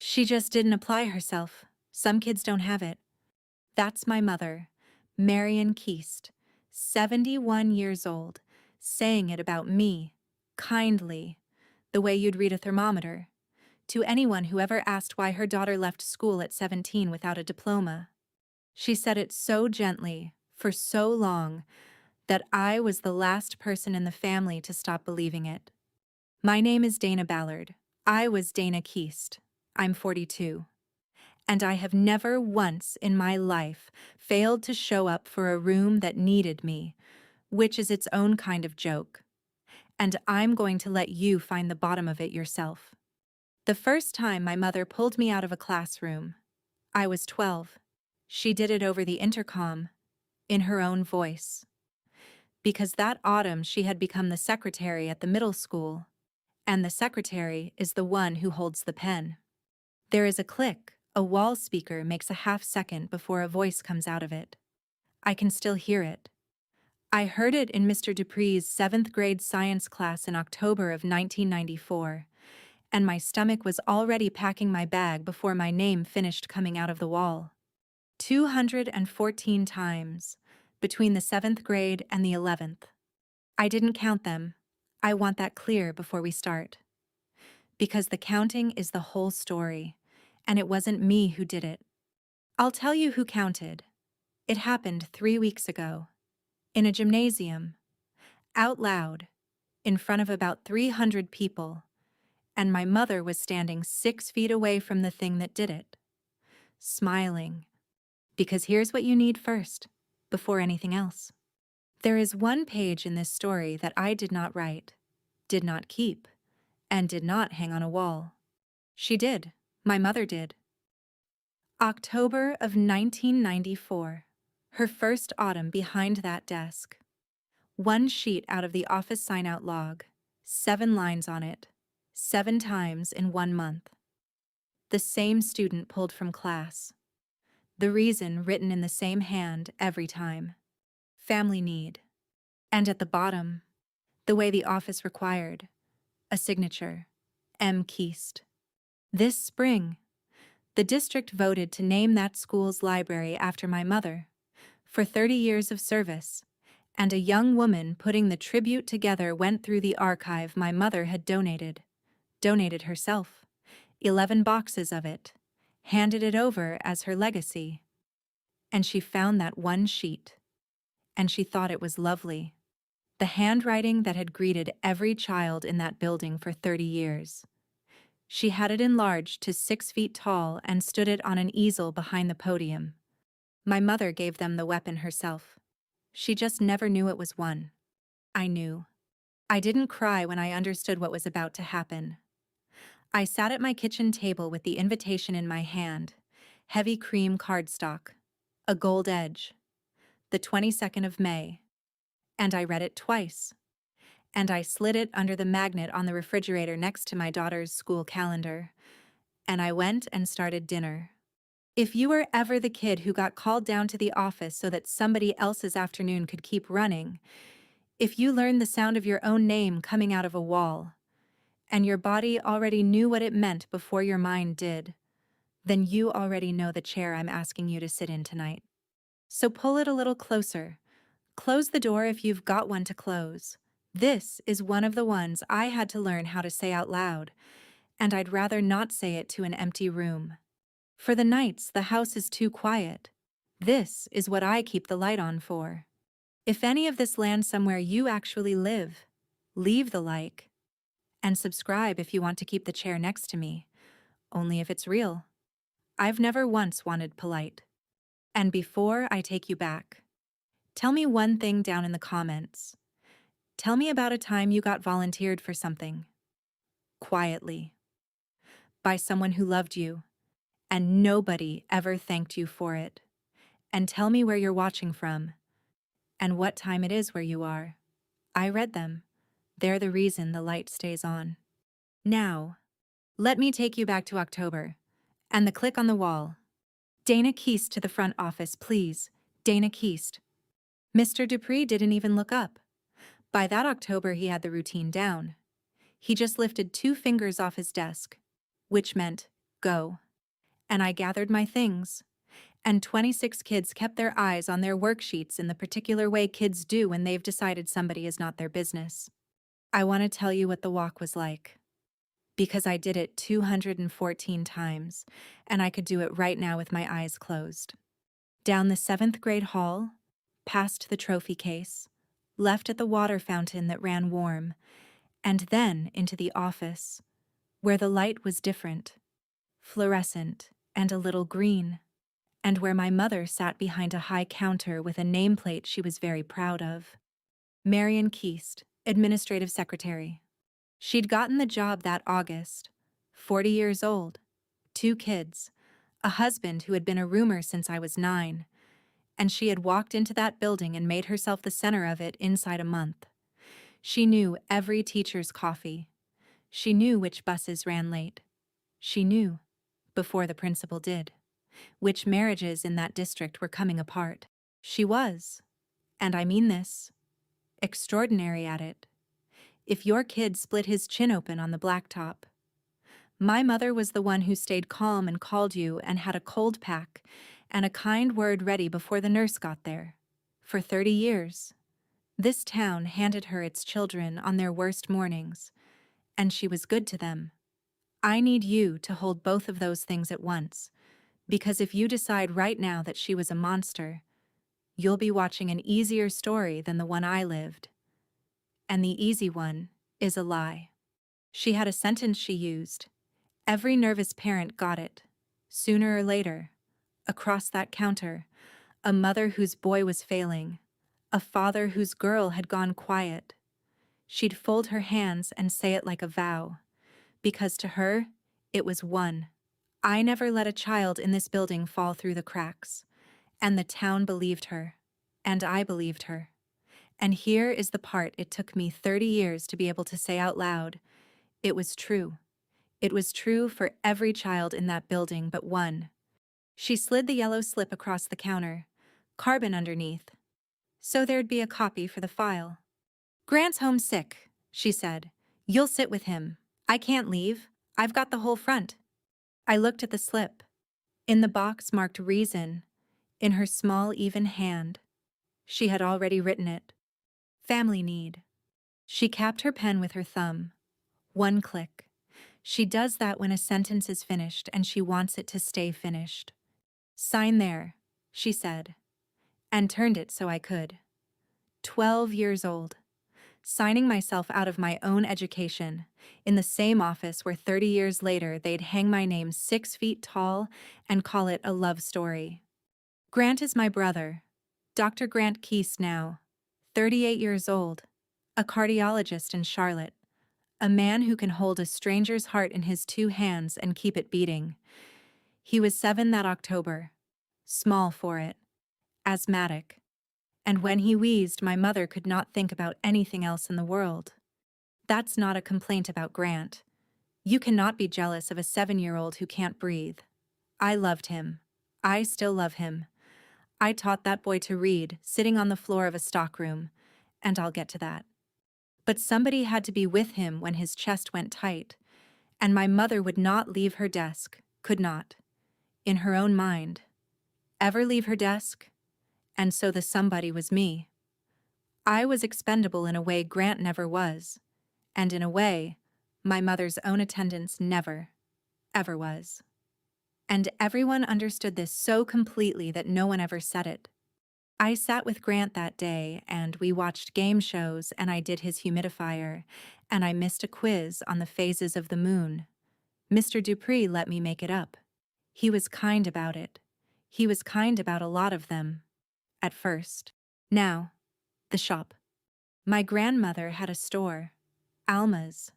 She just didn't apply herself. Some kids don't have it. That's my mother, Marion Keast, 71 years old, saying it about me, kindly, the way you'd read a thermometer, to anyone who ever asked why her daughter left school at 17 without a diploma. She said it so gently, for so long, that I was the last person in the family to stop believing it. My name is Dana Ballard. I was Dana Keast. I'm 42. And I have never once in my life failed to show up for a room that needed me, which is its own kind of joke. And I'm going to let you find the bottom of it yourself. The first time my mother pulled me out of a classroom, I was 12. She did it over the intercom, in her own voice. Because that autumn she had become the secretary at the middle school, and the secretary is the one who holds the pen. There is a click. A wall speaker makes a half-second before a voice comes out of it. I can still hear it. I heard it in Mr. Dupree's 7th grade science class in October of 1994, and my stomach was already packing my bag before my name finished coming out of the wall. 214 times, between the 7th grade and the 11th. I didn't count them. I want that clear before we start. Because the counting is the whole story. And it wasn't me who did it. I'll tell you who counted. It happened 3 weeks ago. In a gymnasium. Out loud. In front of about 300 people. And my mother was standing 6 feet away from the thing that did it. Smiling. Because here's what you need first, before anything else. There is one page in this story that I did not write, did not keep, and did not hang on a wall. She did. My mother did. October of 1994, her first autumn behind that desk. One sheet out of the office sign-out log, 7 lines on it, 7 times in 1 month. The same student pulled from class. The reason written in the same hand every time. Family need. And at the bottom, the way the office required, a signature, M. Keast. This spring, the district voted to name that school's library after my mother, for 30 years of service, and a young woman putting the tribute together went through the archive my mother had donated herself, 11 boxes of it, handed it over as her legacy. And she found that one sheet, and she thought it was lovely. The handwriting that had greeted every child in that building for 30 years. She had it enlarged to 6 feet tall and stood it on an easel behind the podium. My mother gave them the weapon herself. She just never knew it was one. I knew. I didn't cry when I understood what was about to happen. I sat at my kitchen table with the invitation in my hand, heavy cream cardstock, a gold edge, the 22nd of May, and I read it twice. And I slid it under the magnet on the refrigerator next to my daughter's school calendar. And I went and started dinner. If you were ever the kid who got called down to the office so that somebody else's afternoon could keep running, if you learned the sound of your own name coming out of a wall, and your body already knew what it meant before your mind did, then you already know the chair I'm asking you to sit in tonight. So pull it a little closer. Close the door if you've got one to close. This is one of the ones I had to learn how to say out loud, and I'd rather not say it to an empty room. For the nights the house is too quiet. This is what I keep the light on for. If any of this lands somewhere you actually live, leave the like. And subscribe if you want to keep the chair next to me, only if it's real. I've never once wanted polite. And before I take you back, tell me one thing down in the comments. Tell me about a time you got volunteered for something. Quietly. By someone who loved you, and nobody ever thanked you for it. And tell me where you're watching from, and what time it is where you are. I read them. They're the reason the light stays on. Now, let me take you back to October, and the click on the wall. Dana Keast to the front office, please. Dana Keast. Mr. Dupree didn't even look up. By that October, he had the routine down. He just lifted 2 fingers off his desk, which meant Go. And I gathered my things. And 26 kids kept their eyes on their worksheets in the particular way kids do when they've decided somebody is not their business. I want to tell you what the walk was like. Because I did it 214 times, and I could do it right now with my eyes closed. Down the 7th grade hall, past the trophy case, left at the water fountain that ran warm, and then into the office, where the light was different, fluorescent and a little green, and where my mother sat behind a high counter with a nameplate she was very proud of. Marion Keast, administrative secretary. She'd gotten the job that August, 40 years old, 2 kids, a husband who had been a roomer since I was 9, and she had walked into that building and made herself the center of it inside a month. She knew every teacher's coffee. She knew which buses ran late. She knew, before the principal did, which marriages in that district were coming apart. She was, and I mean this, extraordinary at it. If your kid split his chin open on the blacktop. My mother was the one who stayed calm and called you and had a cold pack and a kind word ready before the nurse got there. For 30 years, this town handed her its children on their worst mornings, and she was good to them. I need you to hold both of those things at once, because if you decide right now that she was a monster, you'll be watching an easier story than the one I lived. And the easy one is a lie. She had a sentence she used. Every nervous parent got it. Sooner or later, across that counter, a mother whose boy was failing, a father whose girl had gone quiet. She'd fold her hands and say it like a vow, because to her, it was one. I never let a child in this building fall through the cracks, and the town believed her, and I believed her. And here is the part it took me 30 years to be able to say out loud. It was true. It was true for every child in that building but one. She slid the yellow slip across the counter, carbon underneath, so there'd be a copy for the file. Grant's home sick, she said. You'll sit with him. I can't leave. I've got the whole front. I looked at the slip. In the box marked reason, in her small, even hand. She had already written it. Family need. She capped her pen with her thumb. One click. She does that when a sentence is finished and she wants it to stay finished. Sign there, she said, and turned it so I could. 12 years old. Signing myself out of my own education, in the same office where 30 years later they'd hang my name 6 feet tall and call it a love story. Grant is my brother, Dr. Grant Keast now, 38 years old, a cardiologist in Charlotte, a man who can hold a stranger's heart in his 2 hands and keep it beating. He was 7 that October, small for it, asthmatic, and when he wheezed, my mother could not think about anything else in the world. That's not a complaint about Grant. You cannot be jealous of a 7-year-old who can't breathe. I loved him. I still love him. I taught that boy to read, sitting on the floor of a stockroom, and I'll get to that. But somebody had to be with him when his chest went tight, and my mother would not leave her desk, could not, in her own mind, ever leave her desk, and so the somebody was me. I was expendable in a way Grant never was, and in a way, my mother's own attendance never, ever was. And everyone understood this so completely that no one ever said it. I sat with Grant that day, and we watched game shows, and I did his humidifier, and I missed a quiz on the phases of the moon. Mr. Dupree let me make it up. He was kind about it. He was kind about a lot of them. At first. Now, the shop. My grandmother had a store, Alma's,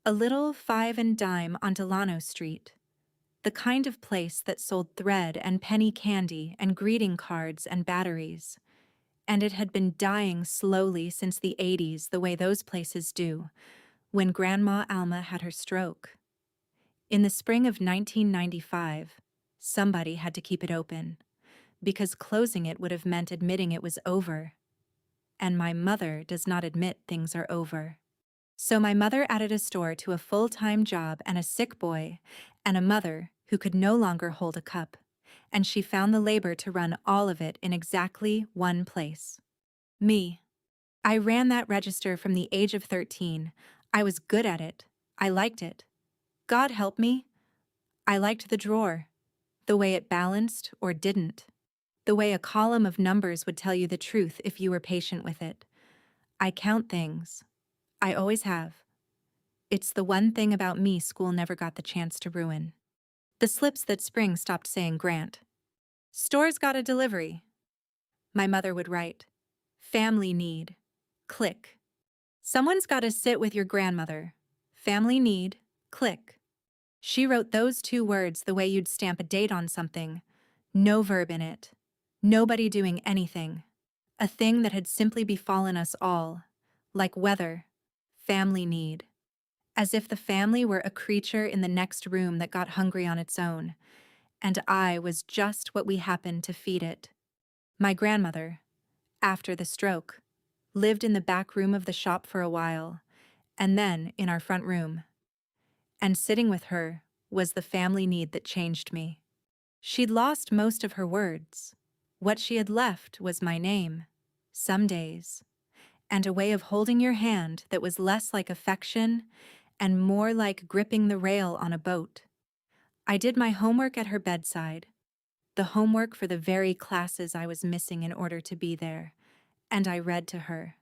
a little 5 and dime on Delano Street. The kind of place that sold thread and penny candy and greeting cards and batteries. And it had been dying slowly since the 80s the way those places do, when Grandma Alma had her stroke. In the spring of 1995, somebody had to keep it open, because closing it would have meant admitting it was over. And my mother does not admit things are over. So my mother added a store to a full-time job and a sick boy, and a mother who could no longer hold a cup, and she found the labor to run all of it in exactly one place. Me. I ran that register from the age of 13. I was good at it. I liked it. God help me. I liked the drawer, the way it balanced or didn't, the way a column of numbers would tell you the truth if you were patient with it. I count things. I always have. It's the one thing about me school never got the chance to ruin. The slips that Spring stopped saying Grant. Store's got a delivery. My mother would write. Family need. Click. Someone's got to sit with your grandmother. Family need. Click. She wrote those two words the way you'd stamp a date on something. No verb in it. Nobody doing anything. A thing that had simply befallen us all. Like weather. Family need. As if the family were a creature in the next room that got hungry on its own, and I was just what we happened to feed it. My grandmother, after the stroke, lived in the back room of the shop for a while, and then in our front room. And sitting with her was the family need that changed me. She'd lost most of her words. What she had left was my name, some days, and a way of holding your hand that was less like affection and more like gripping the rail on a boat. I did my homework at her bedside, the homework for the very classes I was missing in order to be there, and I read to her.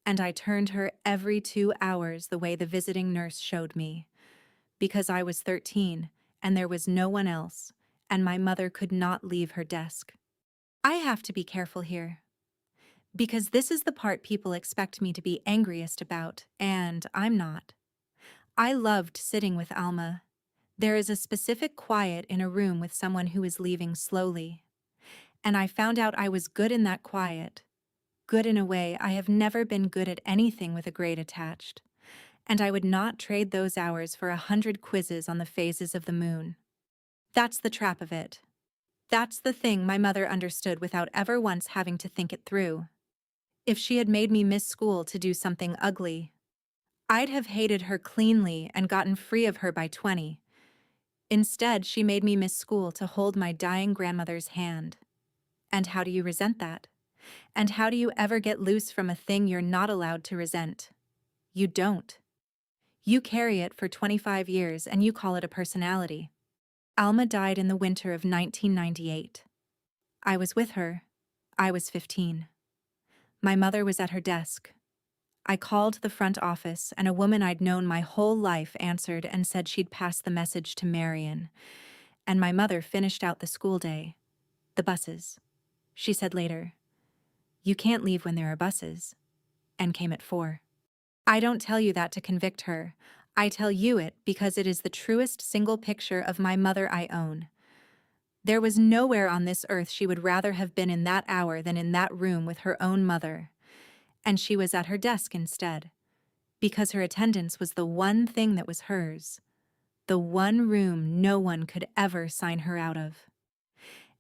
And I turned her every 2 hours the way the visiting nurse showed me, because I was 13 and there was no one else, and my mother could not leave her desk. I have to be careful here, because this is the part people expect me to be angriest about, and I'm not. I loved sitting with Alma. There is a specific quiet in a room with someone who is leaving slowly. And I found out I was good in that quiet. Good in a way I have never been good at anything with a grade attached. And I would not trade those hours for 100 quizzes on the phases of the moon. That's the trap of it. That's the thing my mother understood without ever once having to think it through. If she had made me miss school to do something ugly, I'd have hated her cleanly and gotten free of her by 20. Instead, she made me miss school to hold my dying grandmother's hand. And how do you resent that? And how do you ever get loose from a thing you're not allowed to resent? You don't. You carry it for 25 years and you call it a personality. Alma died in the winter of 1998. I was with her. I was 15. My mother was at her desk. I called the front office, and a woman I'd known my whole life answered and said she'd pass the message to Marion. And my mother finished out the school day. The buses. She said later, "You can't leave when there are buses," and came at 4. I don't tell you that to convict her. I tell you it because it is the truest single picture of my mother I own. There was nowhere on this earth she would rather have been in that hour than in that room with her own mother. And she was at her desk instead, because her attendance was the one thing that was hers, the one room no one could ever sign her out of.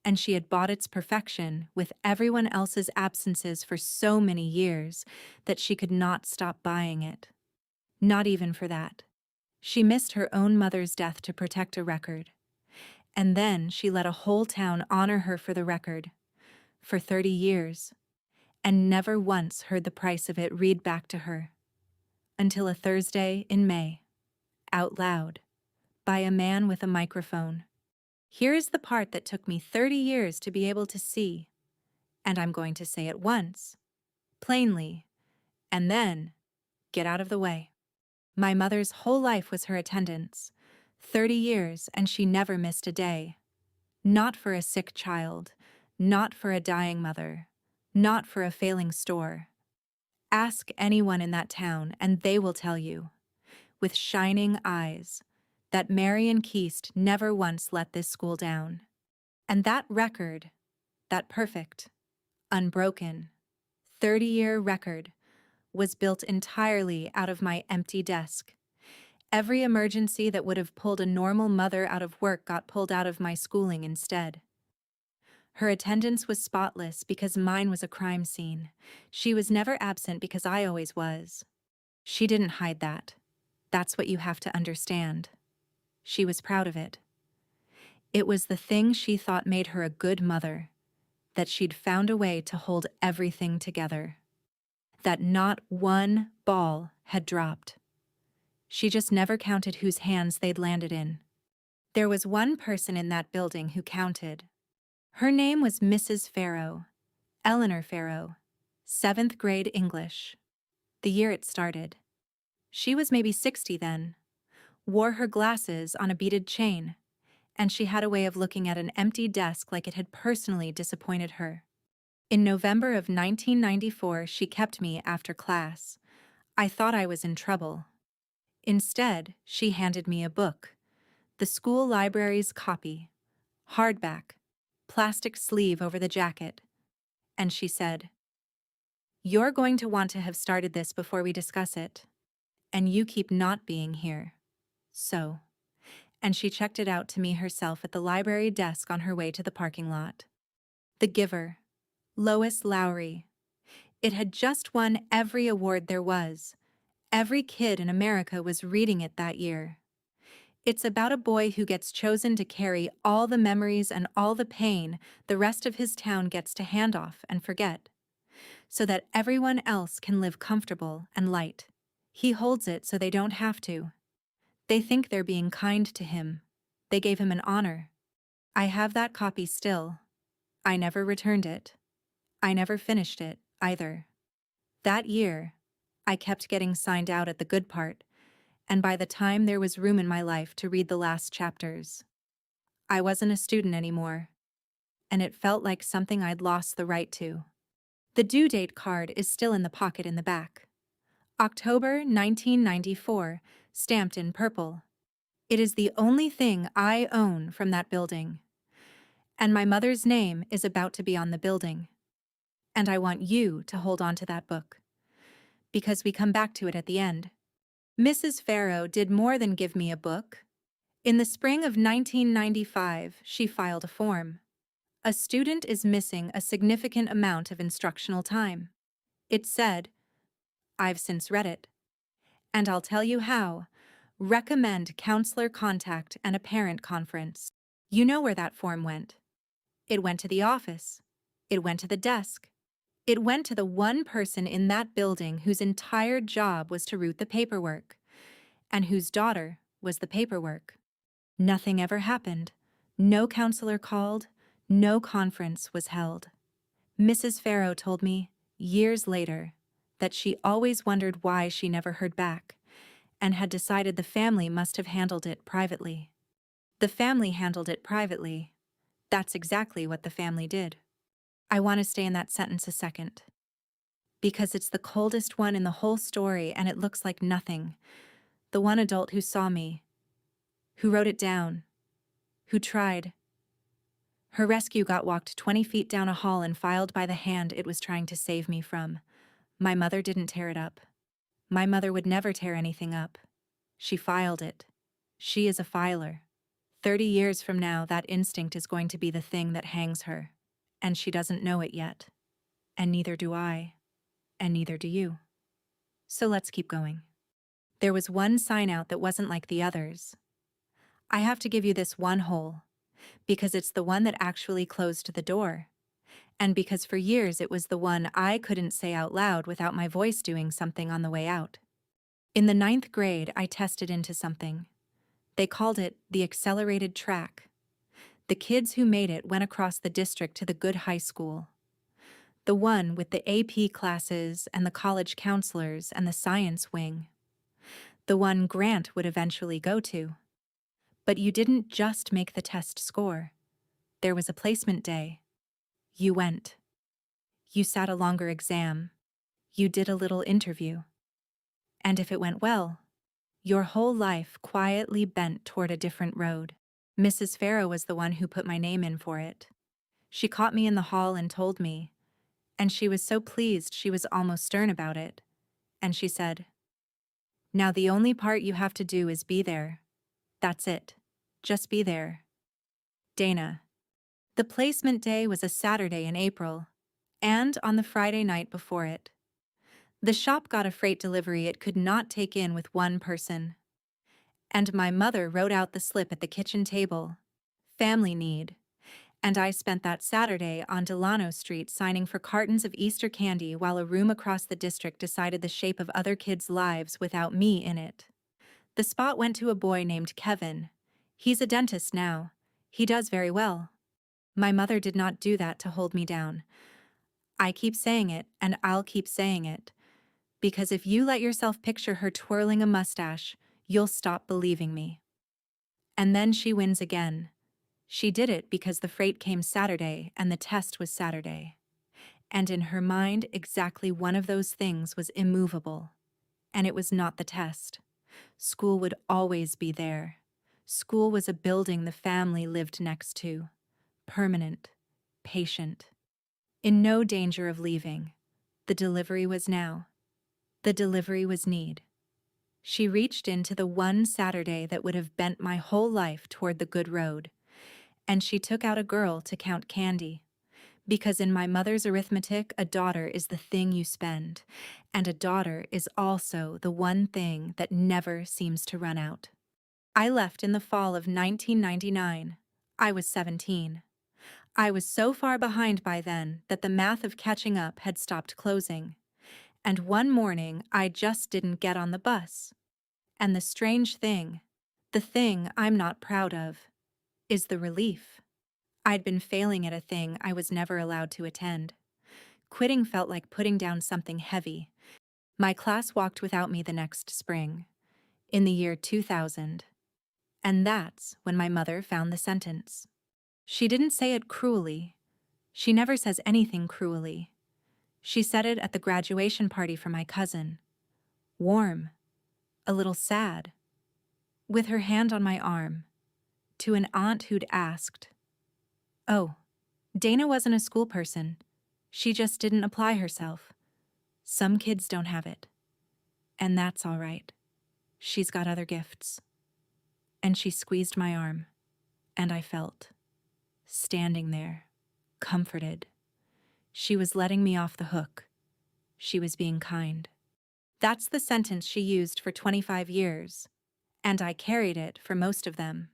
And she had bought its perfection with everyone else's absences for so many years that she could not stop buying it. Not even for that. She missed her own mother's death to protect a record. And then she let a whole town honor her for the record, for 30 years, and never once heard the price of it read back to her. Until a Thursday in May, out loud, by a man with a microphone. Here is the part that took me 30 years to be able to see, and I'm going to say it once, plainly, and then get out of the way. My mother's whole life was her attendance, 30 years, and she never missed a day. Not for a sick child, not for a dying mother, not for a failing store. Ask anyone in that town, and they will tell you, with shining eyes, that Marion Keast never once let this school down. And that record, that perfect, unbroken, 30-year record, was built entirely out of my empty desk. Every emergency that would have pulled a normal mother out of work got pulled out of my schooling instead. Her attendance was spotless because mine was a crime scene. She was never absent because I always was. She didn't hide that. That's what you have to understand. She was proud of it. It was the thing she thought made her a good mother, that she'd found a way to hold everything together, that not one ball had dropped. She just never counted whose hands they'd landed in. There was one person in that building who counted. Her name was Mrs. Farrow, Eleanor Farrow, 7th grade English. The year it started. She was maybe 60 then, wore her glasses on a beaded chain, and she had a way of looking at an empty desk like it had personally disappointed her. In November of 1994, she kept me after class. I thought I was in trouble. Instead, she handed me a book, the school library's copy, hardback, plastic sleeve over the jacket, and she said, "You're going to want to have started this before we discuss it, and you keep not being here. So," and she checked it out to me herself at the library desk on her way to the parking lot. The Giver, Lois Lowry. It had just won every award there was. Every kid in America was reading it that year. It's about a boy who gets chosen to carry all the memories and all the pain the rest of his town gets to hand off and forget, so that everyone else can live comfortable and light. He holds it so they don't have to. They think they're being kind to him. They gave him an honor. I have that copy still. I never returned it. I never finished it, either. That year, I kept getting signed out at the good part, and by the time there was room in my life to read the last chapters, I wasn't a student anymore, and it felt like something I'd lost the right to. The due date card is still in the pocket in the back. October 1994, stamped in purple. It is the only thing I own from that building, and my mother's name is about to be on the building. And I want you to hold on to that book, because we come back to it at the end. Mrs. Farrow did more than give me a book. In the spring of 1995, she filed a form. A student is missing a significant amount of instructional time. It said, I've since read it, and I'll tell you how. Recommend counselor contact and a parent conference. You know where that form went. It went to the office. It went to the desk. It went to the one person in that building whose entire job was to route the paperwork, and whose daughter was the paperwork. Nothing ever happened. No counselor called. No conference was held. Mrs. Farrow told me, years later, that she always wondered why she never heard back, and had decided the family must have handled it privately. The family handled it privately. That's exactly what the family did. I want to stay in that sentence a second, because it's the coldest one in the whole story, and it looks like nothing. The one adult who saw me, who wrote it down, who tried. Her rescue got walked 20 feet down a hall and filed by the hand it was trying to save me from. My mother didn't tear it up. My mother would never tear anything up. She filed it. She is a filer. 30 years from now, that instinct is going to be the thing that hangs her. And she doesn't know it yet. And neither do I. And neither do you. So let's keep going. There was one sign out that wasn't like the others. I have to give you this one hole, because it's the one that actually closed the door. And because for years it was the one I couldn't say out loud without my voice doing something on the way out. In the 9th grade, I tested into something. They called it the accelerated track. The kids who made it went across the district to the good high school. The one with the AP classes and the college counselors and the science wing. The one Grant would eventually go to. But you didn't just make the test score. There was a placement day. You went. You sat a longer exam. You did a little interview. And if it went well, your whole life quietly bent toward a different road. Mrs. Farrow was the one who put my name in for it. She caught me in the hall and told me, and she was so pleased she was almost stern about it. And she said, "Now the only part you have to do is be there. That's it. Just be there." Dana. The placement day was a Saturday in April, and on the Friday night before it. The shop got a freight delivery it could not take in with one person. And my mother wrote out the slip at the kitchen table. family need. And I spent that Saturday on Delano Street signing for cartons of Easter candy while a room across the district decided the shape of other kids' lives without me in it. The spot went to a boy named Kevin. He's a dentist now. He does very well. My mother did not do that to hold me down. I keep saying it, and I'll keep saying it. Because if you let yourself picture her twirling a mustache, you'll stop believing me. And then she wins again. She did it because the freight came Saturday and the test was Saturday. And in her mind, exactly one of those things was immovable. And it was not the test. School would always be there. School was a building the family lived next to. Permanent. Patient. In no danger of leaving. The delivery was now. The delivery was need. She reached into the one Saturday that would have bent my whole life toward the good road. And she took out a girl to count candy. Because in my mother's arithmetic, a daughter is the thing you spend, and a daughter is also the one thing that never seems to run out. I left in the fall of 1999. I was 17. I was so far behind by then that the math of catching up had stopped closing. And one morning, I just didn't get on the bus. And the strange thing, the thing I'm not proud of, is the relief. I'd been failing at a thing I was never allowed to attend. Quitting felt like putting down something heavy. My class walked without me the next spring, in the year 2000. And that's when my mother found the sentence. She didn't say it cruelly. She never says anything cruelly. She said it at the graduation party for my cousin. Warm, a little sad, with her hand on my arm, to an aunt who'd asked, "Oh, Dana wasn't a school person. She just didn't apply herself. Some kids don't have it. And that's all right. She's got other gifts." And she squeezed my arm, and I felt, standing there, comforted. She was letting me off the hook. She was being kind. That's the sentence she used for 25 years, and I carried it for most of them.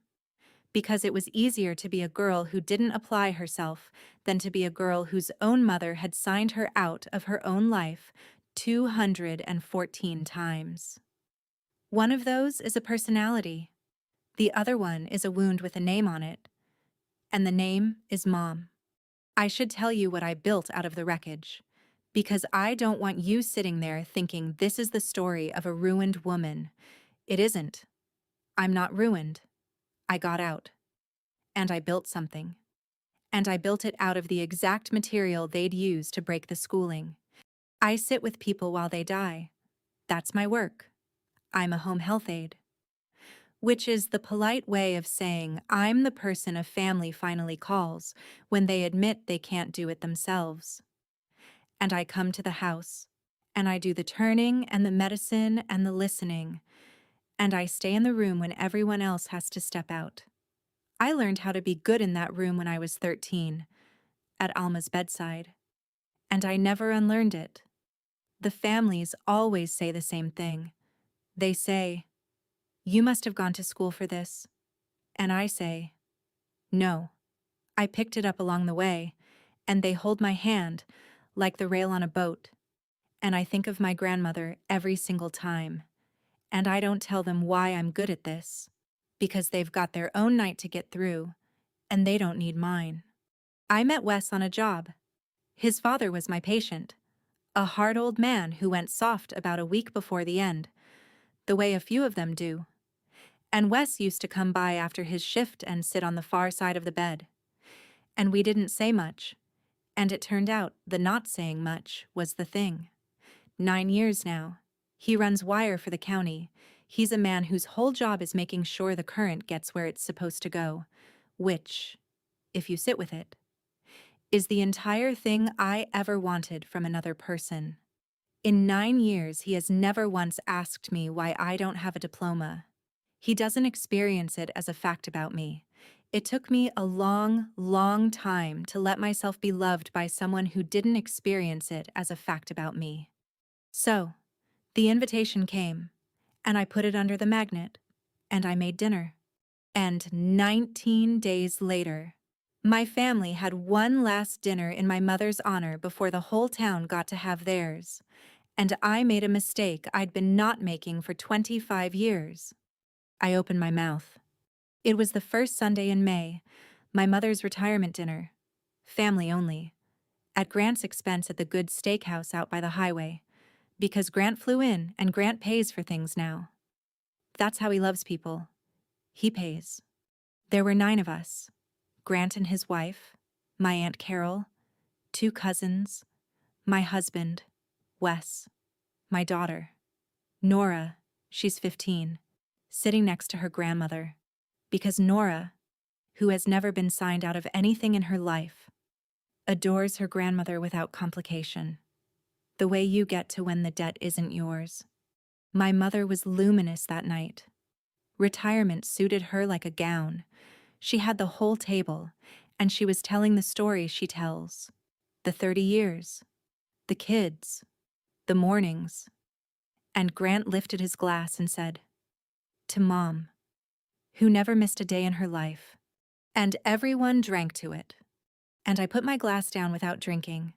Because it was easier to be a girl who didn't apply herself than to be a girl whose own mother had signed her out of her own life 214 times. One of those is a personality. The other one is a wound with a name on it. And the name is Mom. I should tell you what I built out of the wreckage, because I don't want you sitting there thinking this is the story of a ruined woman. It isn't. I'm not ruined. I got out. And I built something. And I built it out of the exact material they'd use to break the schooling. I sit with people while they die. That's my work. I'm a home health aide. Which is the polite way of saying I'm the person a family finally calls when they admit they can't do it themselves. And I come to the house, and I do the turning and the medicine and the listening, and I stay in the room when everyone else has to step out. I learned how to be good in that room when I was 13, at Alma's bedside. And I never unlearned it. The families always say the same thing. They say, "You must have gone to school for this." And I say, "No, I picked it up along the way," and they hold my hand, like the rail on a boat. And I think of my grandmother every single time. And I don't tell them why I'm good at this, because they've got their own night to get through, and they don't need mine. I met Wes on a job. His father was my patient, a hard old man who went soft about a week before the end, the way a few of them do. And Wes used to come by after his shift and sit on the far side of the bed. And we didn't say much, and it turned out the not saying much was the thing. 9 years now. He runs wire for the county. He's a man whose whole job is making sure the current gets where it's supposed to go, which, if you sit with it, is the entire thing I ever wanted from another person. In 9 years, he has never once asked me why I don't have a diploma. He doesn't experience it as a fact about me. It took me a long, long time to let myself be loved by someone who didn't experience it as a fact about me. So, the invitation came, and I put it under the magnet, and I made dinner. And 19 days later, my family had one last dinner in my mother's honor before the whole town got to have theirs, and I made a mistake I'd been not making for 25 years. I opened my mouth. It was the first Sunday in May, my mother's retirement dinner. Family only. At Grant's expense at the good steakhouse out by the highway, because Grant flew in and Grant pays for things now. That's how he loves people. He pays. There were 9 of us. Grant and his wife, my Aunt Carol, 2 cousins, my husband, Wes, my daughter, Nora, she's 15, sitting next to her grandmother. Because Nora, who has never been signed out of anything in her life, adores her grandmother without complication, the way you get to when the debt isn't yours. My mother was luminous that night. Retirement suited her like a gown. She had the whole table, and she was telling the stories she tells. The 30 years, the kids, the mornings. And Grant lifted his glass and said, "To Mom, who never missed a day in her life." And everyone drank to it. And I put my glass down without drinking,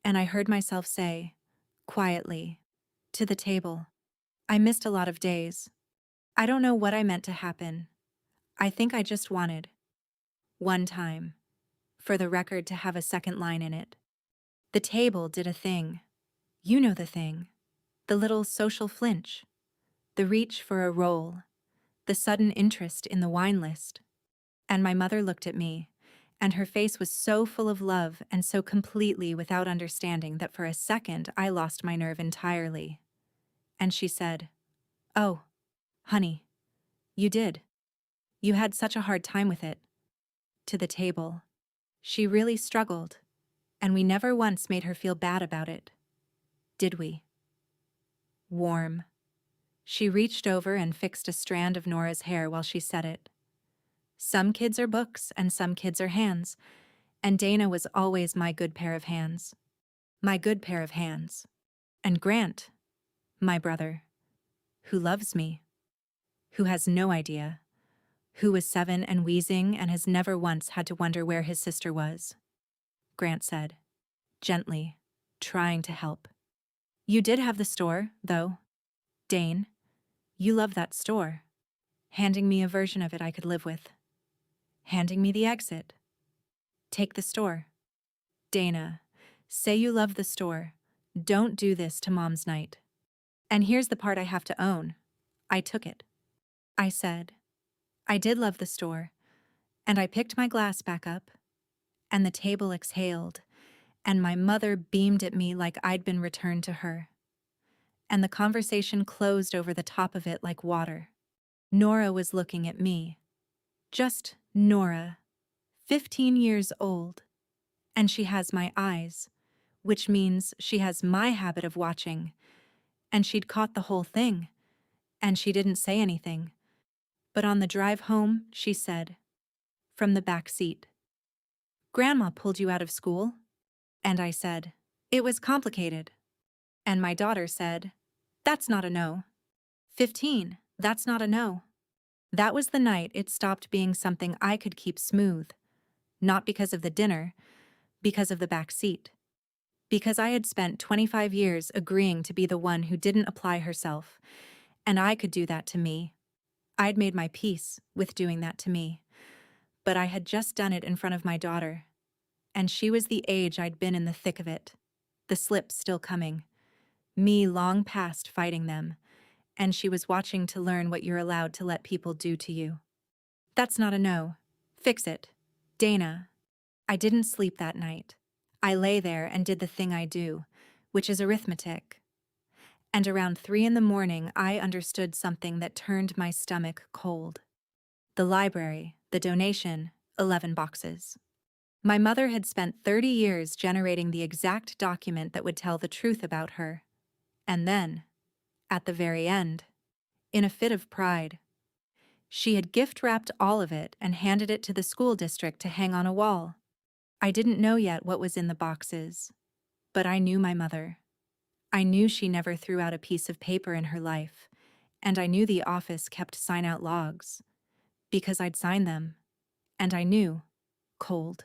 and I heard myself say, quietly, to the table, "I missed a lot of days. I don't know what I meant to happen. I think I just wanted, one time, for the record to have a second line in it." The table did a thing. You know the thing. The little social flinch. The reach for a roll. The sudden interest in the wine list. And my mother looked at me, and her face was so full of love and so completely without understanding that for a second I lost my nerve entirely. And she said, "Oh, honey, you did. You had such a hard time with it." To the table. She really struggled, and we never once made her feel bad about it. Did we? Warm. She reached over and fixed a strand of Nora's hair while she said it. Some kids are books and some kids are hands, and Dana was always my good pair of hands. My good pair of hands. And Grant, my brother, who loves me, who has no idea, who was 7 and wheezing and has never once had to wonder where his sister was. Grant said, gently, trying to help. "You did have the store, though. Dane, you love that store. Handing me a version of it I could live with. Handing me the exit. Take the store. Dana, say you love the store. Don't do this to Mom's night. And here's the part I have to own. I took it." I said, I did love the store, and I picked my glass back up, and the table exhaled, and my mother beamed at me like I'd been returned to her. And the conversation closed over the top of it like water. Nora was looking at me. Just Nora, 15 years old. And she has my eyes, which means she has my habit of watching. And she'd caught the whole thing, and she didn't say anything. But on the drive home, she said, from the back seat, "Grandma pulled you out of school?" And I said, "It was complicated." And my daughter said, "That's not a no. 15, that's not a no." That was the night it stopped being something I could keep smooth. Not because of the dinner, because of the back seat. Because I had spent 25 years agreeing to be the one who didn't apply herself, and I could do that to me. I'd made my peace with doing that to me. But I had just done it in front of my daughter, and she was the age I'd been in the thick of it, the slips still coming, me long past fighting them, and she was watching to learn what you're allowed to let people do to you. That's not a no. Fix it. Dana. I didn't sleep that night. I lay there and did the thing I do, which is arithmetic. And around 3 in the morning, I understood something that turned my stomach cold. The library, the donation, 11 boxes. My mother had spent 30 years generating the exact document that would tell the truth about her. And then, at the very end, in a fit of pride, she had gift-wrapped all of it and handed it to the school district to hang on a wall. I didn't know yet what was in the boxes, but I knew my mother. I knew she never threw out a piece of paper in her life, and I knew the office kept sign-out logs. because I'd signed them, and I knew, cold,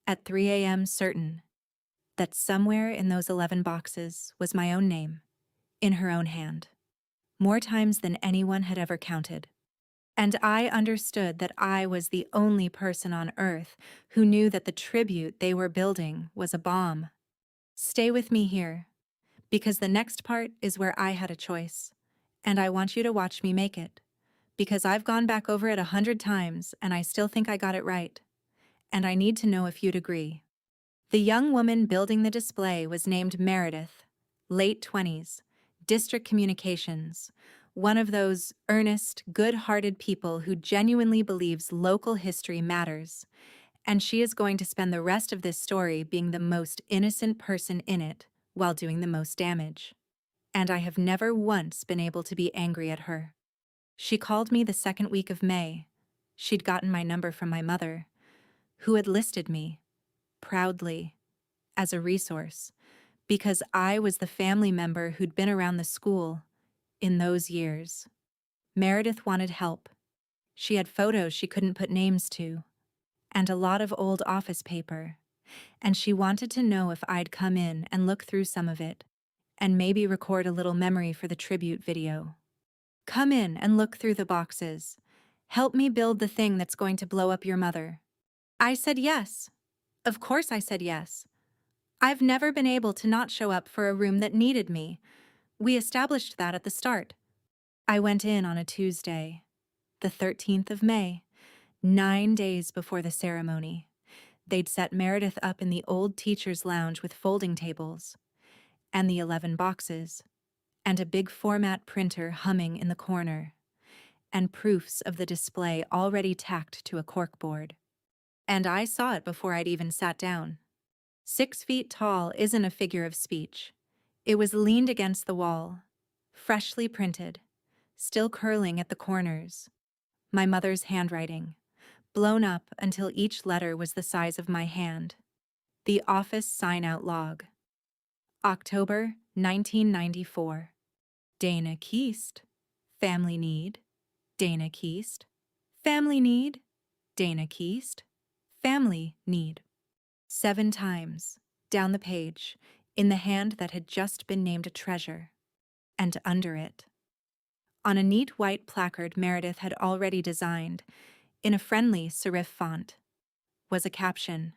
at 3 a.m. certain, that somewhere in those 11 boxes was my own name, in her own hand, more times than anyone had ever counted. And I understood that I was the only person on Earth who knew that the tribute they were building was a bomb. Stay with me here, because the next part is where I had a choice, and I want you to watch me make it, because I've gone back over it 100 times and I still think I got it right, and I need to know if you'd agree. The young woman building the display was named Meredith, late 20s, district communications, one of those earnest, good-hearted people who genuinely believes local history matters, and she is going to spend the rest of this story being the most innocent person in it while doing the most damage. And I have never once been able to be angry at her. She called me the second week of May. She'd gotten my number from my mother, who had listed me, proudly, as a resource, because I was the family member who'd been around the school in those years. Meredith wanted help. She had photos she couldn't put names to, and a lot of old office paper, and she wanted to know if I'd come in and look through some of it, and maybe record a little memory for the tribute video. Come in and look through the boxes. Help me build the thing that's going to blow up your mother. I said yes. Of course I said yes. I've never been able to not show up for a room that needed me. We established that at the start. I went in on a Tuesday, the 13th of May, 9 days before the ceremony. They'd set Meredith up in the old teacher's lounge with folding tables, and the 11 boxes, and a big format printer humming in the corner, and proofs of the display already tacked to a corkboard. And I saw it before I'd even sat down. 6 feet tall isn't a figure of speech. It was leaned against the wall, freshly printed, still curling at the corners. My mother's handwriting, blown up until each letter was the size of my hand. The office sign-out log. October 1994. Dana Keast. Family need. Dana Keast. Family need. Dana Keast. Family need. 7 times, down the page, in the hand that had just been named a treasure. And under it, on a neat white placard Meredith had already designed, in a friendly serif font, was a caption.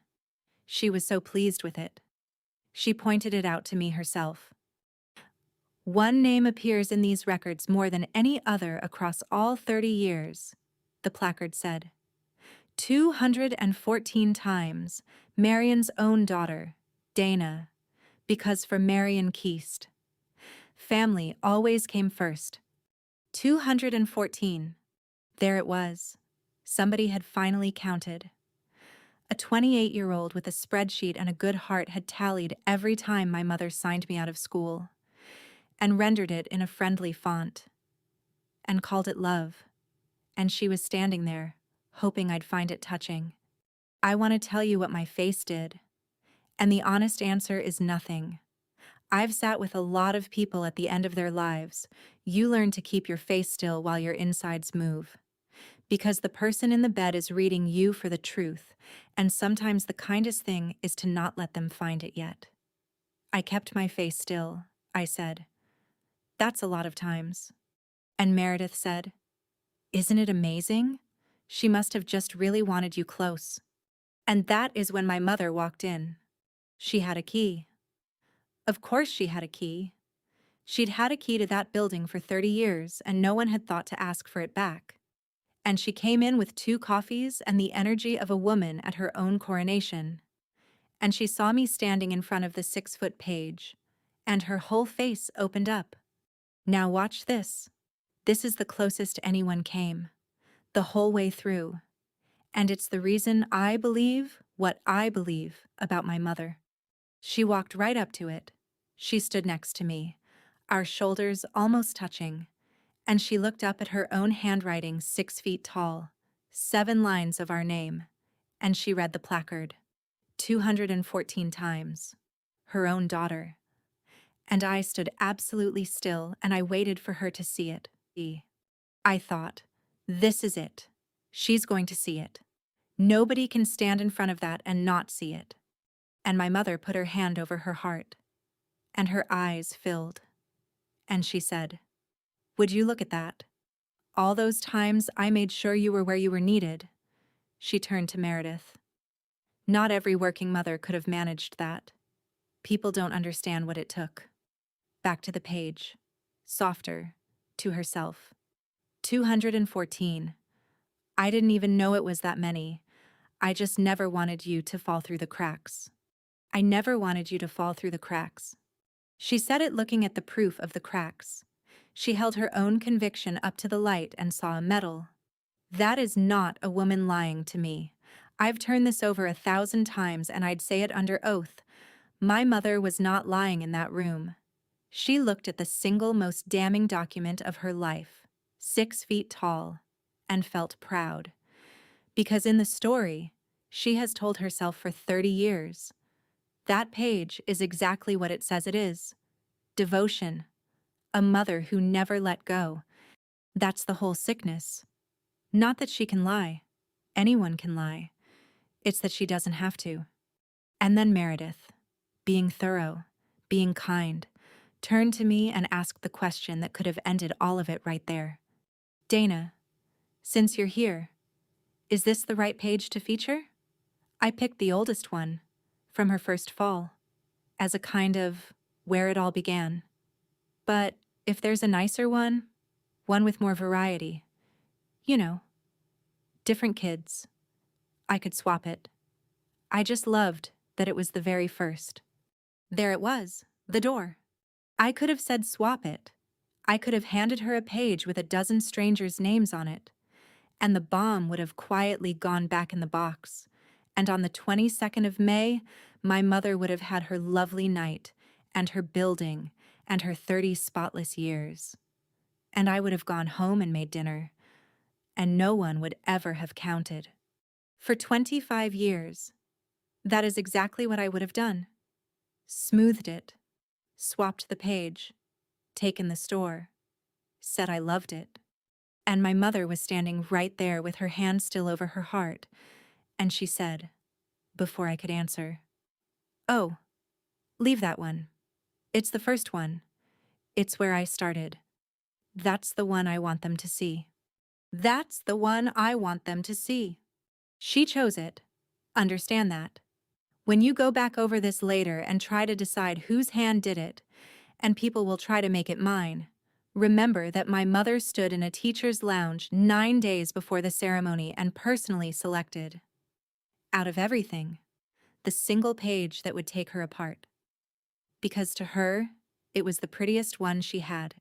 She was so pleased with it. She pointed it out to me herself. One name appears in these records more than any other across all 30 years, the placard said. 214 times, Marion's own daughter, Dana, because for Marion Keast, family always came first. 214. There it was. Somebody had finally counted. A 28-year-old with a spreadsheet and a good heart had tallied every time my mother signed me out of school, and rendered it in a friendly font, and called it love. And she was standing there, hoping I'd find it touching. I want to tell you what my face did, and the honest answer is nothing. I've sat with a lot of people at the end of their lives. You learn to keep your face still while your insides move. Because the person in the bed is reading you for the truth, and sometimes the kindest thing is to not let them find it yet. I kept my face still. I said, "That's a lot of times." And Meredith said, "Isn't it amazing? She must have just really wanted you close." And that is when my mother walked in. She had a key. Of course she had a key. She'd had a key to that building for 30 years, and no one had thought to ask for it back. And she came in with 2 coffees and the energy of a woman at her own coronation. And she saw me standing in front of the 6-foot page, and her whole face opened up. Now watch this. This is the closest anyone came, the whole way through. And it's the reason I believe what I believe about my mother. She walked right up to it. She stood next to me, our shoulders almost touching, and she looked up at her own handwriting 6 feet tall, 7 lines of our name, and she read the placard, 214 times, her own daughter. And I stood absolutely still, and I waited for her to see it. I thought, this is it. She's going to see it. Nobody can stand in front of that and not see it. And my mother put her hand over her heart, and her eyes filled. And she said, "Would you look at that? All those times I made sure you were where you were needed." She turned to Meredith. Not every working mother could have managed that. People don't understand what it took. Back to the page. Softer. To herself. 214. I didn't even know it was that many. I just never wanted you to fall through the cracks. I never wanted you to fall through the cracks. She said it looking at the proof of the cracks. She held her own conviction up to the light and saw a medal. That is not a woman lying to me. I've turned this over 1,000 times and I'd say it under oath. My mother was not lying in that room. She looked at the single most damning document of her life, 6 feet tall, and felt proud. Because in the story, she has told herself for 30 years. That page is exactly what it says it is. Devotion. A mother who never let go. That's the whole sickness. Not that she can lie. Anyone can lie. It's that she doesn't have to. And then Meredith, being thorough, being kind, turned to me and asked the question that could have ended all of it right there. "Dana, since you're here, is this the right page to feature?" I picked the oldest one, from her first fall, as a kind of where it all began. But if there's a nicer one with more variety, you know, different kids, I could swap it. I just loved that it was the very first. There it was, the door. I could have said swap it. I could have handed her a page with a dozen strangers' names on it, and the bomb would have quietly gone back in the box. And on the 22nd of May, my mother would have had her lovely night, and her building, and her 30 spotless years. And I would have gone home and made dinner, and no one would ever have counted. For 25 years, that is exactly what I would have done. Smoothed it, swapped the page, taken the store, said I loved it. And my mother was standing right there with her hand still over her heart, and she said, before I could answer, "Oh, leave that one. It's the first one. It's where I started. That's the one I want them to see. That's the one I want them to see." She chose it. Understand that. When you go back over this later and try to decide whose hand did it, and people will try to make it mine, remember that my mother stood in a teacher's lounge 9 days before the ceremony and personally selected, out of everything, the single page that would take her apart. Because to her, it was the prettiest one she had.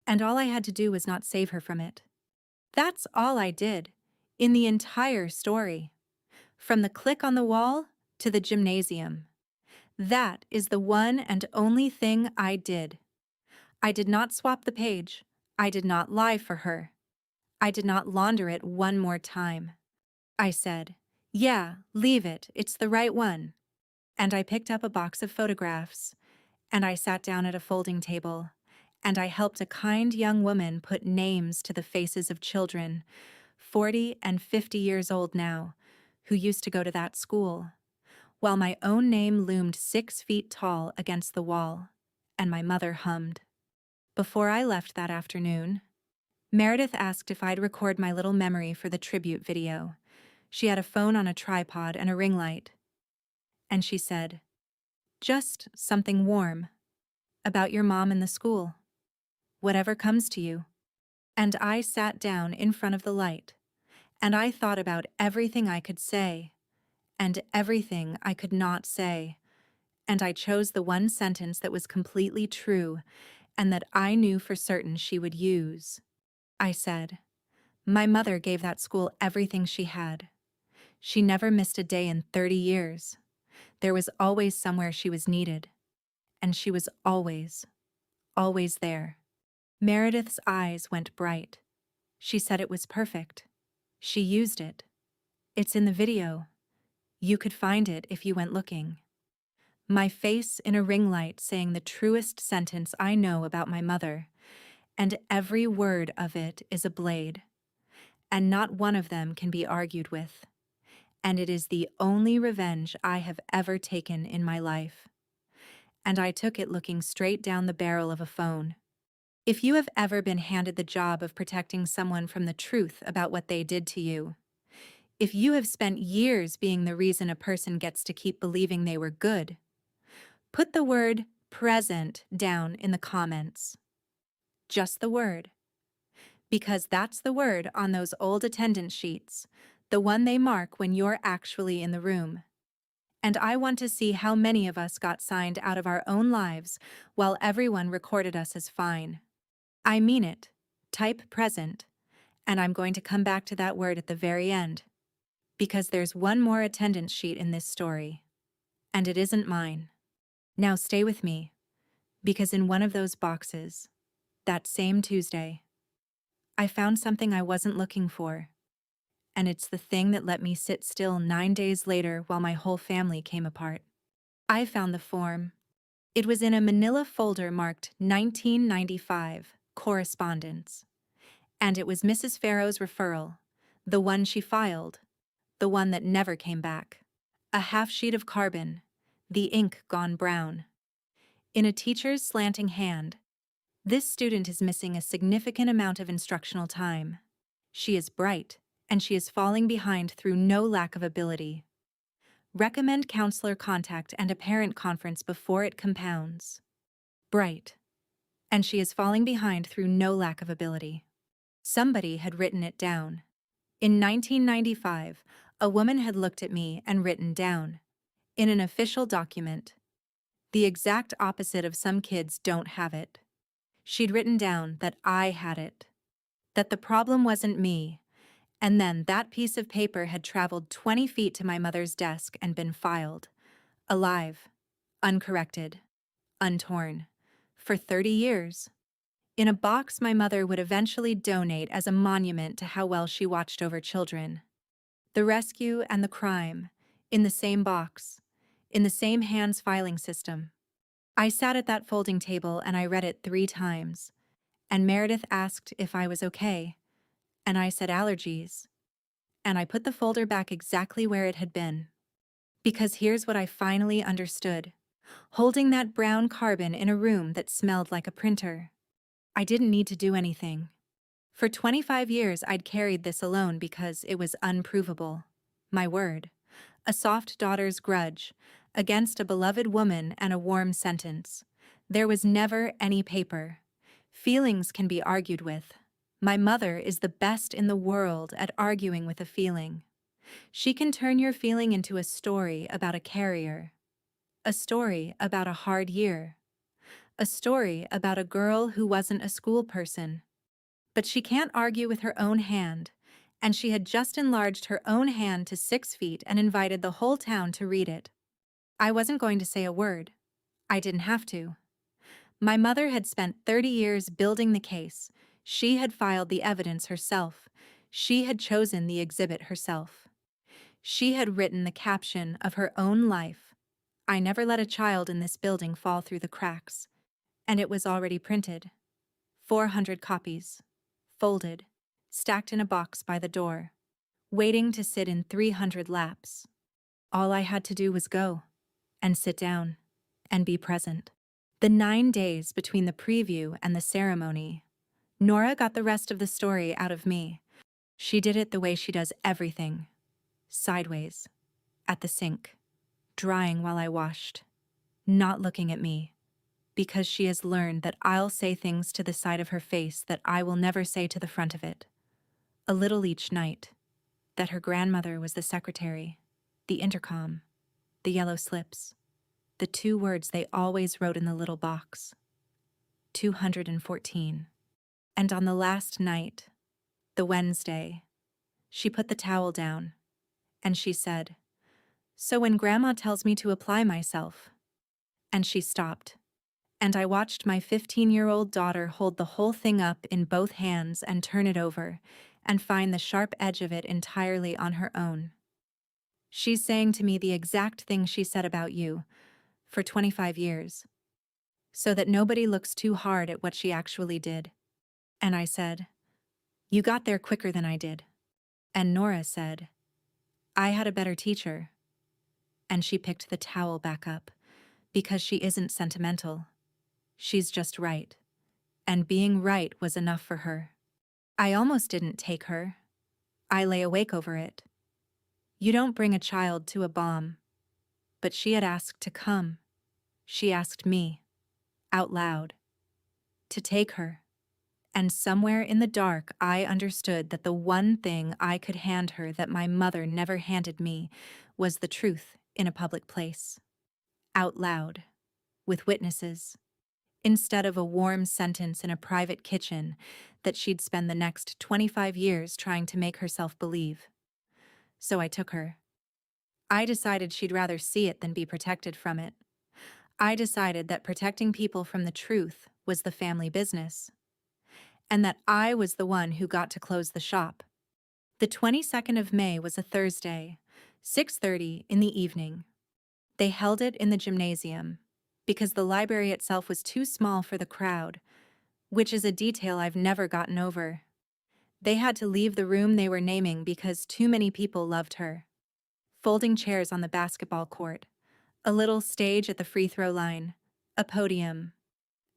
And all I had to do was not save her from it. That's all I did, in the entire story. From the click on the wall to the gymnasium. That is the one and only thing I did. I did not swap the page. I did not lie for her. I did not launder it one more time. I said, "Yeah, leave it, it's the right one." And I picked up a box of photographs, and I sat down at a folding table, and I helped a kind young woman put names to the faces of children, 40 and 50 years old now, who used to go to that school, while my own name loomed 6 feet tall against the wall, and my mother hummed. Before I left that afternoon, Meredith asked if I'd record my little memory for the tribute video. She had a phone on a tripod and a ring light. And she said, "Just something warm. About your mom and the school. Whatever comes to you." And I sat down in front of the light, and I thought about everything I could say, and everything I could not say, and I chose the one sentence that was completely true and that I knew for certain she would use. I said, "My mother gave that school everything she had. She never missed a day in 30 years. There was always somewhere she was needed, and she was always there." Meredith's eyes went bright. She said it was perfect. She used it. It's in the video. You could find it if you went looking. My face in a ring light saying the truest sentence I know about my mother, and every word of it is a blade. and not one of them can be argued with. And it is the only revenge I have ever taken in my life. And I took it looking straight down the barrel of a phone. If you have ever been handed the job of protecting someone from the truth about what they did to you, if you have spent years being the reason a person gets to keep believing they were good, put the word present down in the comments. Just the word. Because that's the word on those old attendance sheets, the one they mark when you're actually in the room. And I want to see how many of us got signed out of our own lives while everyone recorded us as fine. I mean it. Type present. And I'm going to come back to that word at the very end. Because there's one more attendance sheet in this story. And it isn't mine. Now stay with me. Because in one of those boxes, that same Tuesday, I found something I wasn't looking for. And it's the thing that let me sit still 9 days later while my whole family came apart. I found the form. It was in a manila folder marked 1995, correspondence. And it was Mrs. Farrow's referral, the one she filed, the one that never came back. A half sheet of carbon, the ink gone brown. In a teacher's slanting hand, this student is missing a significant amount of instructional time. She is bright, and she is falling behind through no lack of ability. Recommend counselor contact and a parent conference before it compounds. Bright, and she is falling behind through no lack of ability. Somebody had written it down. In 1995, a woman had looked at me and written down, in an official document, the exact opposite of some kids don't have it. She'd written down that I had it, that the problem wasn't me, and then that piece of paper had traveled 20 feet to my mother's desk and been filed, alive, uncorrected, untorn, for 30 years. In a box my mother would eventually donate as a monument to how well she watched over children. The rescue and the crime, in the same box, in the same hands filing system. I sat at that folding table and I read it 3 times, and Meredith asked if I was okay, and I said allergies, and I put the folder back exactly where it had been. Because here's what I finally understood. Holding that brown carbon in a room that smelled like a printer. I didn't need to do anything. For 25 years I'd carried this alone because it was unprovable. My word. A soft daughter's grudge, against a beloved woman and a warm sentence. There was never any paper. Feelings can be argued with. My mother is the best in the world at arguing with a feeling. She can turn your feeling into a story about a carrier. A story about a hard year. A story about a girl who wasn't a school person. But she can't argue with her own hand, and she had just enlarged her own hand to 6 feet and invited the whole town to read it. I wasn't going to say a word. I didn't have to. My mother had spent 30 years building the case. She had filed the evidence herself. She had chosen the exhibit herself. She had written the caption of her own life. I never let a child in this building fall through the cracks. And it was already printed. 400 copies. Folded. Stacked in a box by the door. Waiting to sit in 300 laps. All I had to do was go. And sit down. And be present. The 9 days between the preview and the ceremony, Nora got the rest of the story out of me. She did it the way she does everything. Sideways. At the sink. Drying while I washed. Not looking at me. Because she has learned that I'll say things to the side of her face that I will never say to the front of it. A little each night. That her grandmother was the secretary. The intercom. The yellow slips. The 2 words they always wrote in the little box. 214. And on the last night, the Wednesday, she put the towel down, and she said, "So when Grandma tells me to apply myself," and she stopped, and I watched my 15-year-old daughter hold the whole thing up in both hands and turn it over, and find the sharp edge of it entirely on her own. She's saying to me the exact thing she said about you, for 25 years, so that nobody looks too hard at what she actually did. And I said, "You got there quicker than I did." And Nora said, I had a better teacher. And she picked the towel back up, because she isn't sentimental. She's just right. And being right was enough for her. I almost didn't take her. I lay awake over it. You don't bring a child to a bomb. But she had asked to come. She asked me, out loud, to take her. And somewhere in the dark, I understood that the one thing I could hand her that my mother never handed me was the truth in a public place. Out loud, with witnesses, instead of a warm sentence in a private kitchen that she'd spend the next 25 years trying to make herself believe. So I took her. I decided she'd rather see it than be protected from it. I decided that protecting people from the truth was the family business, and that I was the one who got to close the shop. The 22nd of May was a Thursday, 6:30 in the evening. They held it in the gymnasium, because the library itself was too small for the crowd, which is a detail I've never gotten over. They had to leave the room they were naming because too many people loved her. Folding chairs on the basketball court, a little stage at the free throw line, a podium,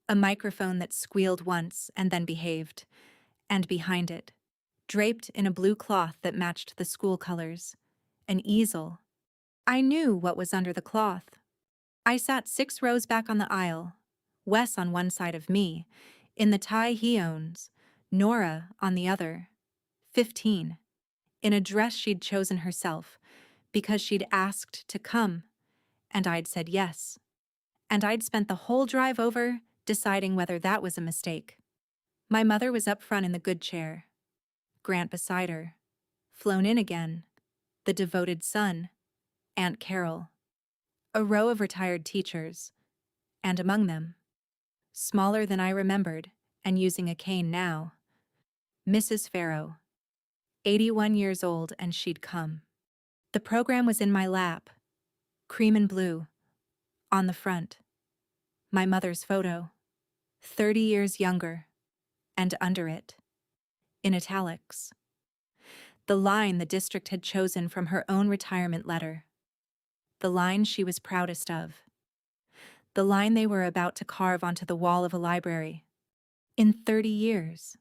a microphone that squealed once and then behaved, and behind it, draped in a blue cloth that matched the school colors, an easel. I knew what was under the cloth. I sat 6 rows back on the aisle, Wes on one side of me, in the tie he owns, Nora on the other, 15, in a dress she'd chosen herself because she'd asked to come, and I'd said yes. And I'd spent the whole drive over deciding whether that was a mistake. My mother was up front in the good chair, Grant beside her, flown in again, the devoted son, Aunt Carol, a row of retired teachers, and among them, smaller than I remembered and using a cane now, Mrs. Farrow, 81 years old, and she'd come. The program was in my lap, cream and blue, on the front. My mother's photo, 30 years younger, and under it, in italics, the line the district had chosen from her own retirement letter, the line she was proudest of, the line they were about to carve onto the wall of a library. In 30 years,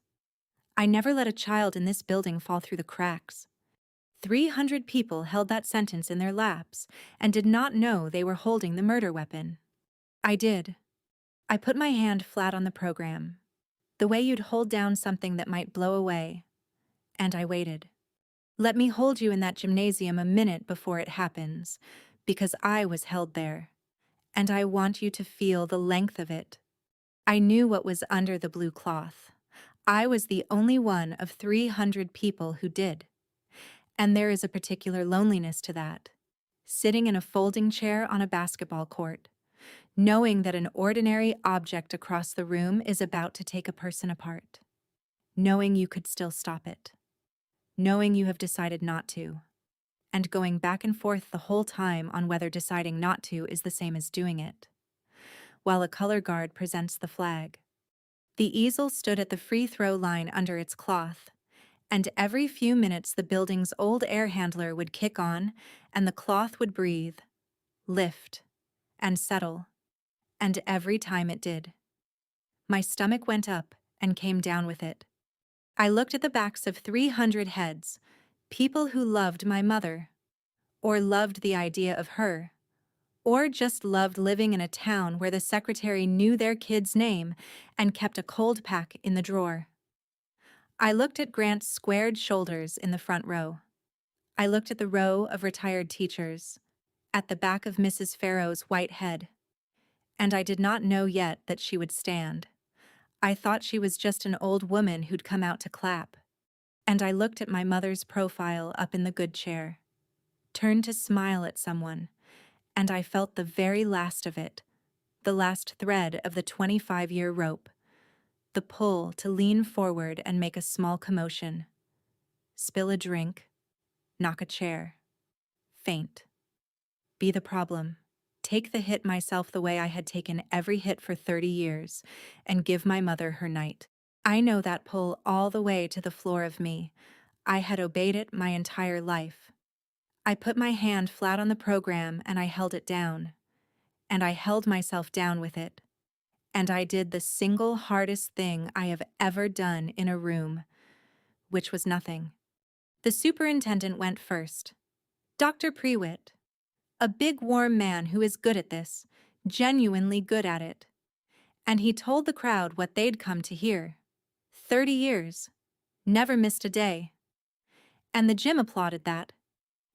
I never let a child in this building fall through the cracks. 300 people held that sentence in their laps and did not know they were holding the murder weapon. I did. I put my hand flat on the program, the way you'd hold down something that might blow away, and I waited. Let me hold you in that gymnasium a minute before it happens, because I was held there, and I want you to feel the length of it. I knew what was under the blue cloth. I was the only one of 300 people who did. And there is a particular loneliness to that. Sitting in a folding chair on a basketball court, knowing that an ordinary object across the room is about to take a person apart. Knowing you could still stop it. Knowing you have decided not to. And going back and forth the whole time on whether deciding not to is the same as doing it. While a color guard presents the flag. The easel stood at the free throw line under its cloth, and every few minutes the building's old air handler would kick on, and the cloth would breathe, lift, and settle, and every time it did, my stomach went up and came down with it. I looked at the backs of 300 heads, people who loved my mother, or loved the idea of her, or just loved living in a town where the secretary knew their kid's name and kept a cold pack in the drawer. I looked at Grant's squared shoulders in the front row. I looked at the row of retired teachers, at the back of Mrs. Farrow's white head, and I did not know yet that she would stand. I thought she was just an old woman who'd come out to clap. And I looked at my mother's profile up in the good chair, turned to smile at someone, and I felt the very last of it, the last thread of the 25-year rope, the pull to lean forward and make a small commotion, spill a drink, knock a chair, faint, be the problem, take the hit myself the way I had taken every hit for 30 years, and give my mother her night. I know that pull all the way to the floor of me, I had obeyed it my entire life. I put my hand flat on the program and I held it down. And I held myself down with it. And I did the single hardest thing I have ever done in a room, which was nothing. The superintendent went first. Dr. Prewitt, a big warm man who is good at this, genuinely good at it. And he told the crowd what they'd come to hear. 30 years. Never missed a day. And the gym applauded that.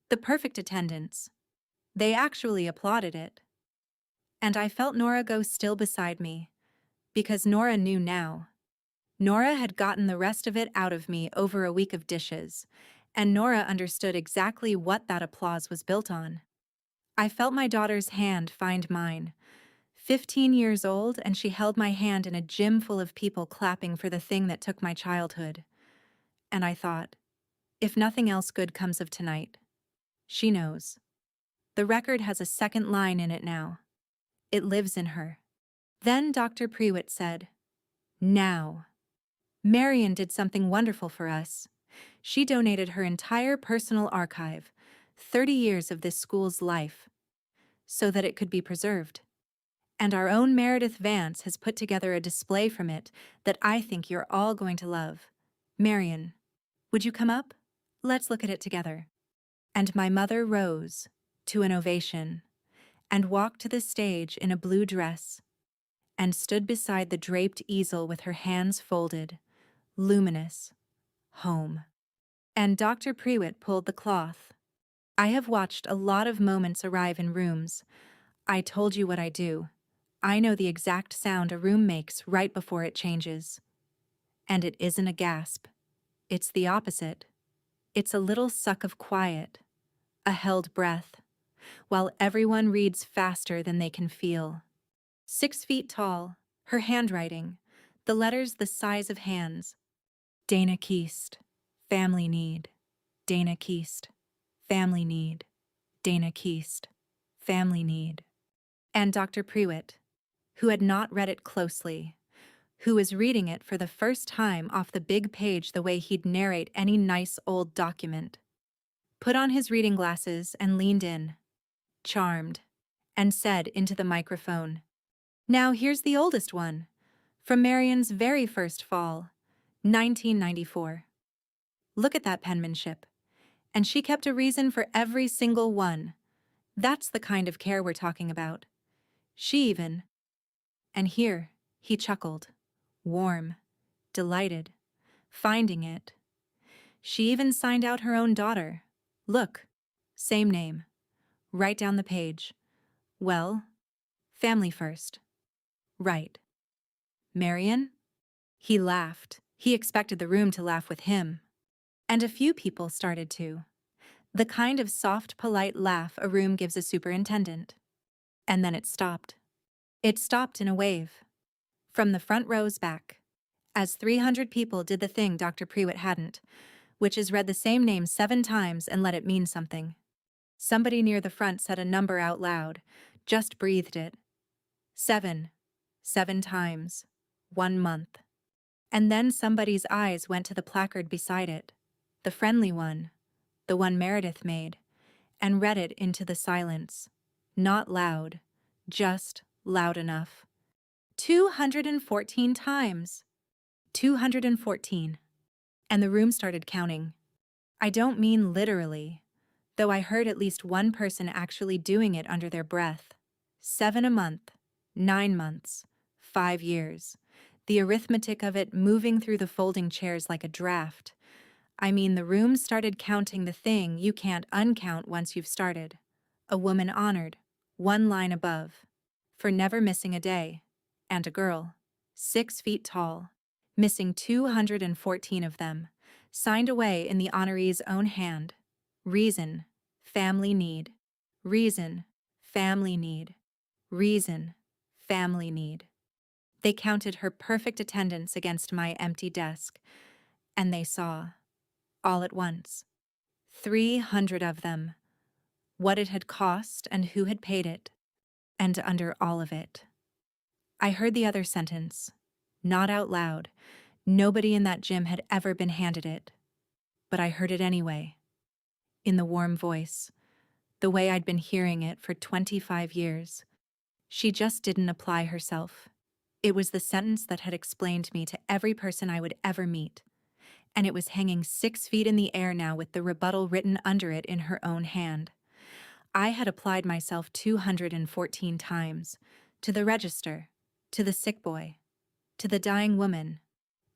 The perfect attendance. They actually applauded it. And I felt Nora go still beside me, because Nora knew now. Nora had gotten the rest of it out of me over a week of dishes, and Nora understood exactly what that applause was built on. I felt my daughter's hand find mine. 15 years old, and she held my hand in a gym full of people clapping for the thing that took my childhood. And I thought, if nothing else good comes of tonight, she knows. The record has a second line in it now. It lives in her. Then Dr. Prewitt said, "Now." Marion did something wonderful for us. She donated her entire personal archive, 30 years of this school's life, so that it could be preserved. And our own Meredith Vance has put together a display from it that I think you're all going to love. Marion, would you come up? Let's look at it together. And my mother rose to an ovation and walked to the stage in a blue dress and stood beside the draped easel with her hands folded, luminous, home. And Dr. Prewitt pulled the cloth. I have watched a lot of moments arrive in rooms. I told you what I do. I know the exact sound a room makes right before it changes. And it isn't a gasp. It's the opposite. It's a little suck of quiet, a held breath, while everyone reads faster than they can feel. 6 feet tall, her handwriting, the letters the size of hands. Dana Keast, family need. Dana Keast, family need. Dana Keast, family need. And Dr. Prewitt, who had not read it closely, who was reading it for the first time off the big page the way he'd narrate any nice old document, put on his reading glasses and leaned in, charmed, and said into the microphone, "Now here's the oldest one, from Marion's very first fall, 1994. Look at that penmanship. And she kept a reason for every single one. That's the kind of care we're talking about. She even..." And here, he chuckled, warm, delighted, finding it. She even signed out her own daughter. Look, same name, right down the page. Well, family first. Right. Marion? He laughed. He expected the room to laugh with him. And a few people started to. The kind of soft, polite laugh a room gives a superintendent. And then it stopped. It stopped in a wave. From the front rows back. As 300 people did the thing Dr. Prewitt hadn't, which is read the same name 7 times and let it mean something. Somebody near the front said a number out loud, just breathed it. 7. 7 times. 1 month. And then somebody's eyes went to the placard beside it, the friendly one, the one Meredith made, and read it into the silence. Not loud, just loud enough. 214 times. 214. And the room started counting. I don't mean literally, though I heard at least one person actually doing it under their breath. 7 a month, 9 months, 5 years. The arithmetic of it moving through the folding chairs like a draft. I mean, the room started counting the thing you can't uncount once you've started. A woman honored, 1 line above, for never missing a day. And a girl, 6 feet tall, missing 214 of them, signed away in the honoree's own hand. Reason, family need. Reason, family need. Reason, family need. They counted her perfect attendance against my empty desk, and they saw, all at once, 300 of them, what it had cost and who had paid it, and under all of it. I heard the other sentence, not out loud. Nobody in that gym had ever been handed it. but I heard it anyway, in the warm voice, the way I'd been hearing it for 25 years. She just didn't apply herself. It was the sentence that had explained me to every person I would ever meet, and it was hanging 6 feet in the air now with the rebuttal written under it in her own hand. I had applied myself 214 times, to the register, to the sick boy, to the dying woman,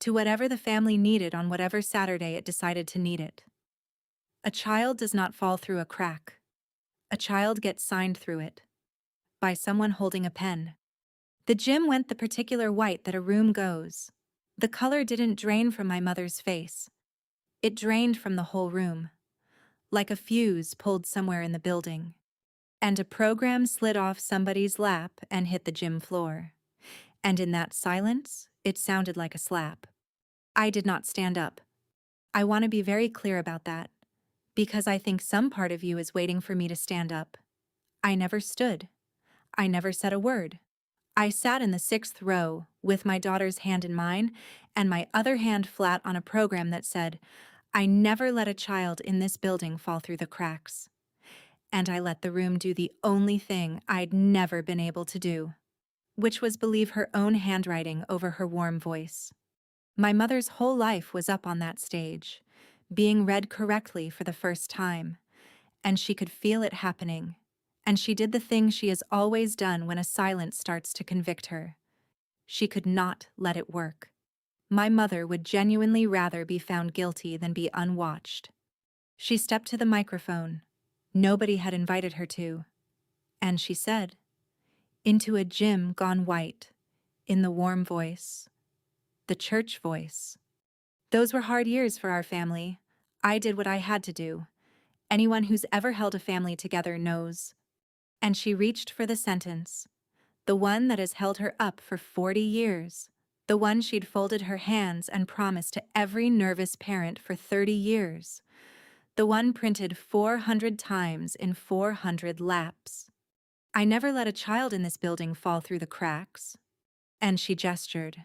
to whatever the family needed on whatever Saturday it decided to need it. A child does not fall through a crack. A child gets signed through it, by someone holding a pen. The gym went the particular white that a room goes. The color didn't drain from my mother's face. It drained from the whole room, like a fuse pulled somewhere in the building. And a program slid off somebody's lap and hit the gym floor. And in that silence, it sounded like a slap. I did not stand up. I want to be very clear about that, because I think some part of you is waiting for me to stand up. I never stood. I never said a word. I sat in the 6th row with my daughter's hand in mine and my other hand flat on a program that said, "I never let a child in this building fall through the cracks." And I let the room do the only thing I'd never been able to do, which was believe her own handwriting over her warm voice. My mother's whole life was up on that stage, being read correctly for the first time, and she could feel it happening, and she did the thing she has always done when a silence starts to convict her. She could not let it work. My mother would genuinely rather be found guilty than be unwatched. She stepped to the microphone. Nobody had invited her to. And she said, into a gym gone white, in the warm voice, the church voice. Those were hard years for our family. I did what I had to do. Anyone who's ever held a family together knows. And she reached for the sentence, the one that has held her up for 40 years, the one she'd folded her hands and promised to every nervous parent for 30 years, the one printed 400 times in 400 laps. I never let a child in this building fall through the cracks. And she gestured,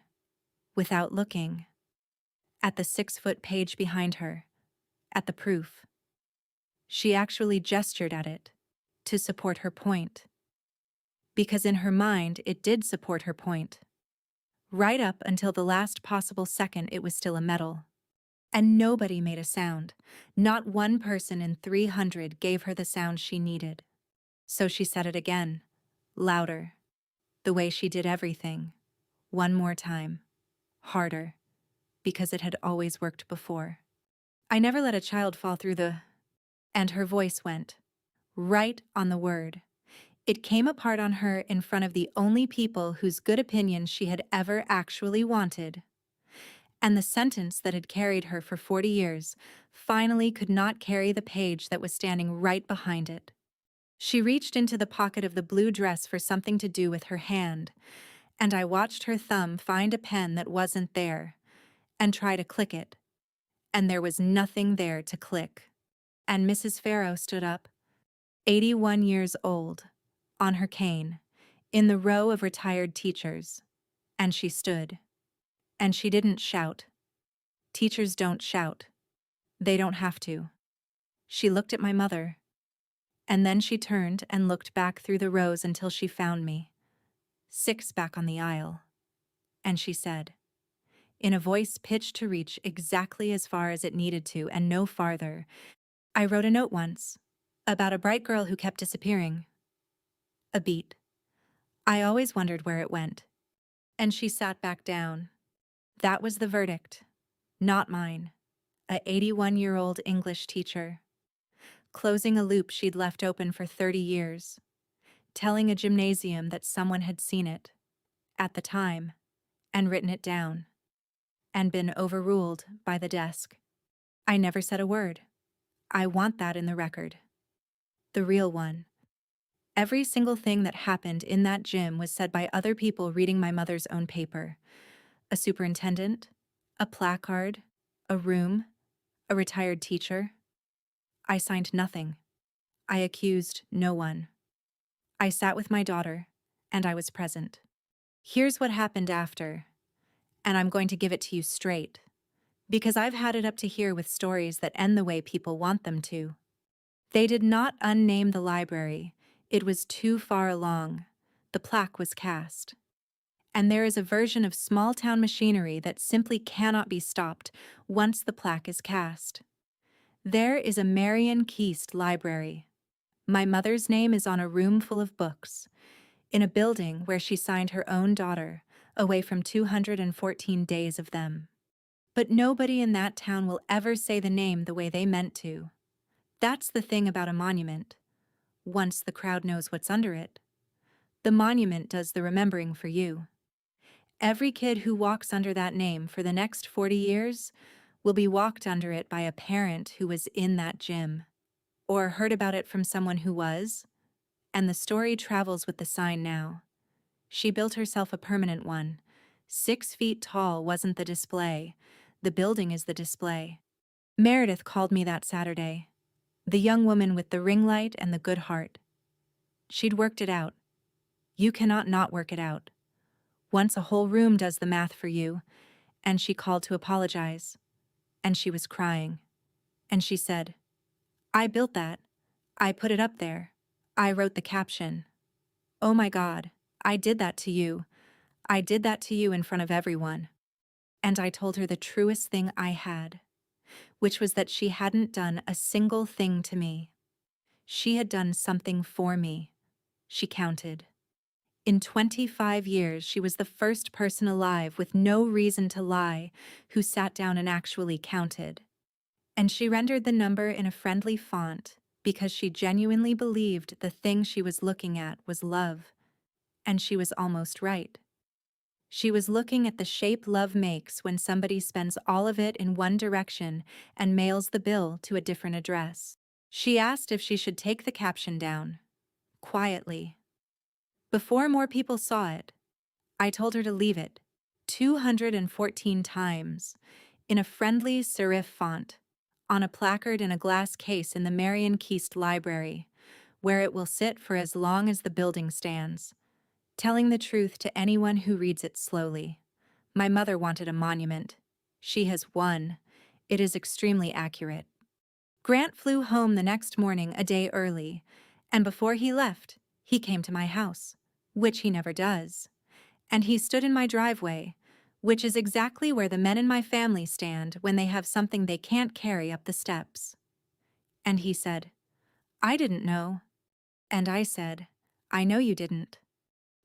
without looking, at the 6-foot page behind her, at the proof. She actually gestured at it, to support her point. Because in her mind, it did support her point. Right up until the last possible second, it was still a medal. And nobody made a sound. Not one person in 300 gave her the sound she needed. So she said it again, louder, the way she did everything, one more time, harder, because it had always worked before. I never let a child fall through the... And her voice went, right on the word. It came apart on her in front of the only people whose good opinion she had ever actually wanted. And the sentence that had carried her for 40 years finally could not carry the page that was standing right behind it. She reached into the pocket of the blue dress for something to do with her hand, and I watched her thumb find a pen that wasn't there, and try to click it. And there was nothing there to click. And Mrs. Farrow stood up, 81 years old, on her cane, in the row of retired teachers. And she stood. And she didn't shout. Teachers don't shout. They don't have to. She looked at my mother. And then she turned and looked back through the rows until she found me, 6 back on the aisle. And she said, in a voice pitched to reach exactly as far as it needed to and no farther, I wrote a note once, about a bright girl who kept disappearing. A beat. I always wondered where it went. And she sat back down. That was the verdict. Not mine. A 81-year-old English teacher. Closing a loop she'd left open for 30 years. Telling a gymnasium that someone had seen it, at the time, and written it down. And been overruled by the desk. I never said a word. I want that in the record. The real one. Every single thing that happened in that gym was said by other people reading my mother's own paper. A superintendent, a placard, a room, a retired teacher. I signed nothing. I accused no one. I sat with my daughter, and I was present. Here's what happened after, and I'm going to give it to you straight, Because I've had it up to here with stories that end the way people want them to. They did not unname the library. It was too far along. The plaque was cast. And there is a version of small-town machinery that simply cannot be stopped once the plaque is cast. There is a Marion Keast library. My mother's name is on a room full of books, in a building where she signed her own daughter, away from 214 days of them. But nobody in that town will ever say the name the way they meant to. That's the thing about a monument. Once the crowd knows what's under it, the monument does the remembering for you. Every kid who walks under that name for the next 40 years will be walked under it by a parent who was in that gym, or heard about it from someone who was, and the story travels with the sign now. She built herself a permanent one. 6 feet tall wasn't the display. The building is the display. Meredith called me that Saturday. The young woman with the ring light and the good heart. She'd worked it out. You cannot not work it out. Once a whole room does the math for you, and she called to apologize. And she was crying. And she said, I built that. I put it up there. I wrote the caption. Oh my God, I did that to you. I did that to you in front of everyone. And I told her the truest thing I had, which was that she hadn't done a single thing to me. She had done something for me. She counted. In 25 years, she was the first person alive with no reason to lie who sat down and actually counted. And she rendered the number in a friendly font because she genuinely believed the thing she was looking at was love. And she was almost right. She was looking at the shape love makes when somebody spends all of it in one direction and mails the bill to a different address. She asked if she should take the caption down. Quietly. Before more people saw it, I told her to leave it 214 times, in a friendly serif font, on a placard in a glass case in the Marion Keast Library, where it will sit for as long as the building stands, telling the truth to anyone who reads it slowly. My mother wanted a monument. She has one. It is extremely accurate. Grant flew home the next morning a day early, and before he left, he came to my house, which he never does. And he stood in my driveway, which is exactly where the men in my family stand when they have something they can't carry up the steps. And he said, I didn't know. And I said, I know you didn't.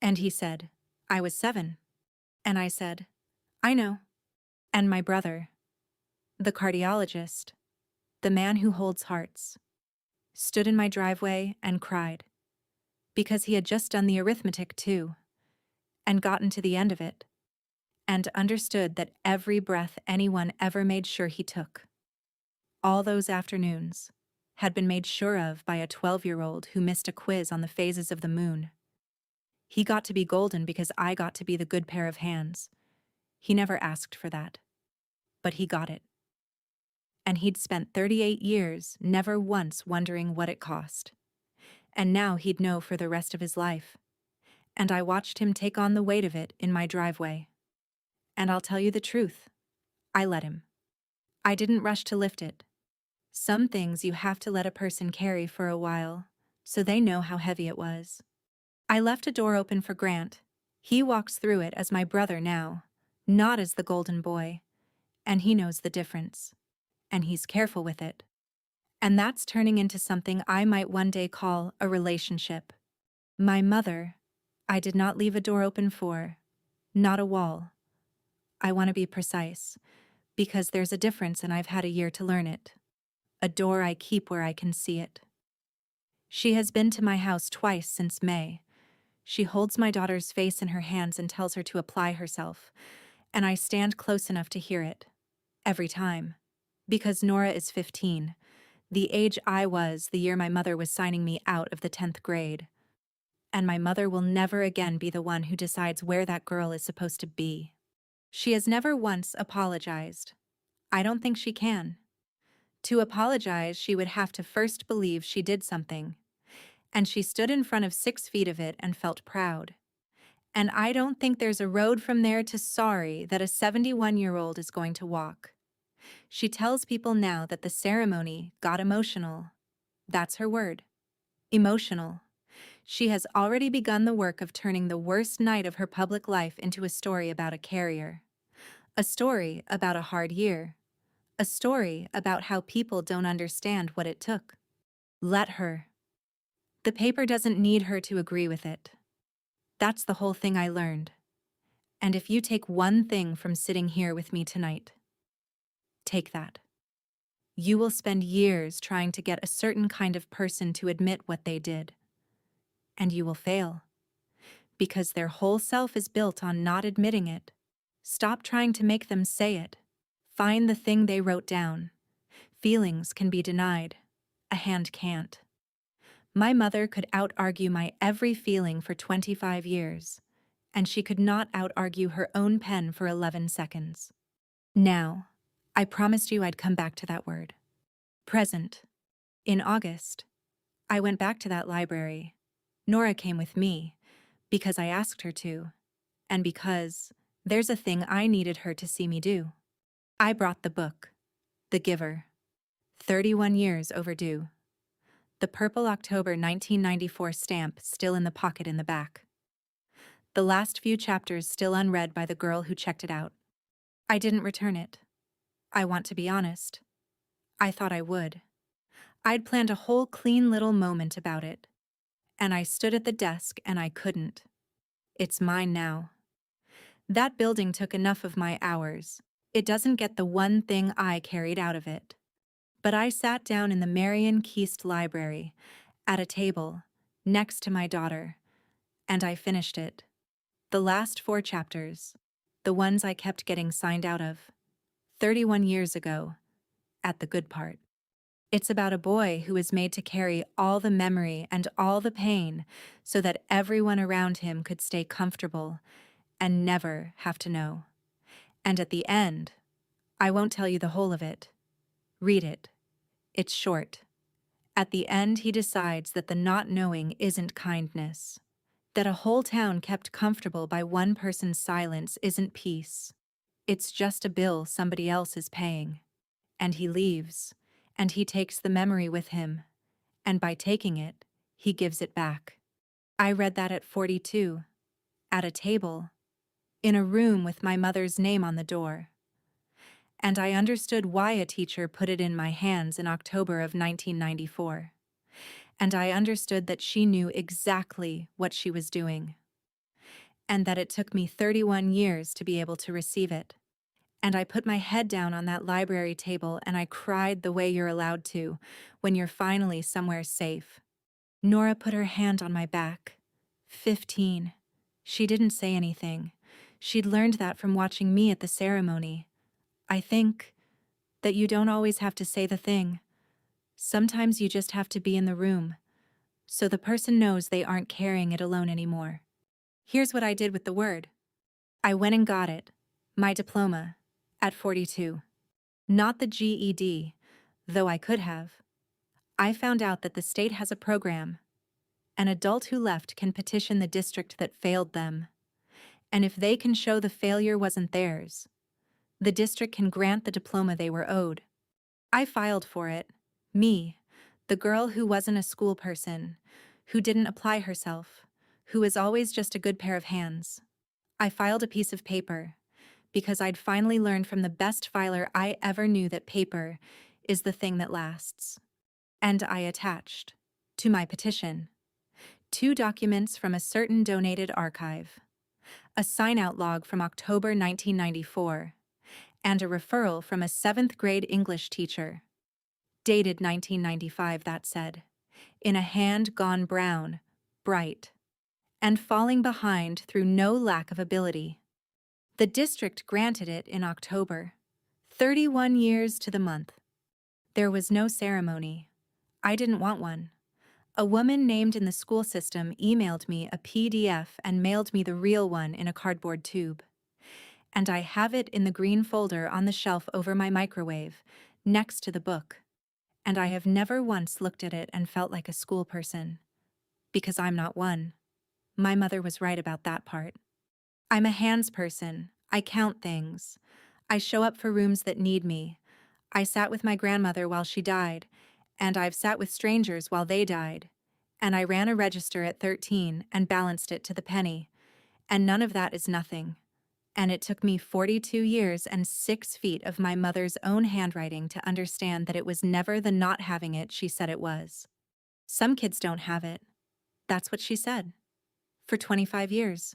And he said, I was 7. And I said, I know. And my brother, the cardiologist, the man who holds hearts, stood in my driveway and cried, because he had just done the arithmetic too, and gotten to the end of it, and understood that every breath anyone ever made sure he took, all those afternoons, had been made sure of by a 12-year-old who missed a quiz on the phases of the moon. He got to be golden because I got to be the good pair of hands. He never asked for that, but he got it. And he'd spent 38 years never once wondering what it cost. And now he'd know for the rest of his life. And I watched him take on the weight of it in my driveway. And I'll tell you the truth, I let him. I didn't rush to lift it. Some things you have to let a person carry for a while, so they know how heavy it was. I left a door open for Grant. He walks through it as my brother now, not as the golden boy. And he knows the difference. And he's careful with it. And that's turning into something I might one day call a relationship. My mother, I did not leave a door open for, not a wall. I want to be precise, because there's a difference and I've had a year to learn it. A door I keep where I can see it. She has been to my house twice since May. She holds my daughter's face in her hands and tells her to apply herself, and I stand close enough to hear it. Every time. Because Nora is 15, the age I was the year my mother was signing me out of the 10th grade. And my mother will never again be the one who decides where that girl is supposed to be. She has never once apologized. I don't think she can. To apologize, she would have to first believe she did something. And she stood in front of 6 feet of it and felt proud. And I don't think there's a road from there to sorry that a 71-year-old is going to walk. She tells people now that the ceremony got emotional. That's her word. Emotional. She has already begun the work of turning the worst night of her public life into a story about a carrier. A story about a hard year. A story about how people don't understand what it took. Let her. The paper doesn't need her to agree with it. That's the whole thing I learned. And if you take one thing from sitting here with me tonight, take that. You will spend years trying to get a certain kind of person to admit what they did. And you will fail. Because their whole self is built on not admitting it. Stop trying to make them say it. Find the thing they wrote down. Feelings can be denied. A hand can't. My mother could out-argue my every feeling for 25 years, and she could not out-argue her own pen for 11 seconds. Now, I promised you I'd come back to that word. Present. In August, I went back to that library. Nora came with me, because I asked her to, and because there's a thing I needed her to see me do. I brought the book, The Giver, 31 years overdue. The purple October 1994 stamp still in the pocket in the back. The last few chapters still unread by the girl who checked it out. I didn't return it. I want to be honest. I thought I would. I'd planned a whole clean little moment about it. And I stood at the desk and I couldn't. It's mine now. That building took enough of my hours. It doesn't get the one thing I carried out of it. But I sat down in the Marion Keast Library, at a table, next to my daughter, and I finished it. The last 4 chapters, the ones I kept getting signed out of, 31 years ago, at the good part. It's about a boy who is made to carry all the memory and all the pain so that everyone around him could stay comfortable and never have to know. And at the end, I won't tell you the whole of it. Read it. It's short. At the end, he decides that the not knowing isn't kindness. That a whole town kept comfortable by one person's silence isn't peace. It's just a bill somebody else is paying. And he leaves, and he takes the memory with him. And by taking it, he gives it back. I read that at 42, at a table, in a room with my mother's name on the door. And I understood why a teacher put it in my hands in October of 1994. And I understood that she knew exactly what she was doing. And that it took me 31 years to be able to receive it. And I put my head down on that library table and I cried the way you're allowed to when you're finally somewhere safe. Nora put her hand on my back. 15. She didn't say anything. She'd learned that from watching me at the ceremony. I think that you don't always have to say the thing. Sometimes you just have to be in the room, so the person knows they aren't carrying it alone anymore. Here's what I did with the word. I went and got it, my diploma, at 42. Not the GED, though I could have. I found out that the state has a program. An adult who left can petition the district that failed them. And if they can show the failure wasn't theirs, the district can grant the diploma they were owed. I filed for it. Me, the girl who wasn't a school person, who didn't apply herself, who was always just a good pair of hands. I filed a piece of paper, because I'd finally learned from the best filer I ever knew that paper is the thing that lasts. And I attached, to my petition, 2 documents from a certain donated archive, a sign-out log from October 1994, and a referral from a 7th grade English teacher. Dated 1995, that said, in a hand gone brown, bright, and falling behind through no lack of ability. The district granted it in October, 31 years to the month. There was no ceremony. I didn't want one. A woman named in the school system emailed me a PDF and mailed me the real one in a cardboard tube. And I have it in the green folder on the shelf over my microwave, next to the book. And I have never once looked at it and felt like a school person. Because I'm not one. My mother was right about that part. I'm a hands person. I count things. I show up for rooms that need me. I sat with my grandmother while she died, and I've sat with strangers while they died. And I ran a register at 13 and balanced it to the penny. And none of that is nothing. And it took me 42 years and 6 feet of my mother's own handwriting to understand that it was never the not having it she said it was. Some kids don't have it. That's what she said. For 25 years.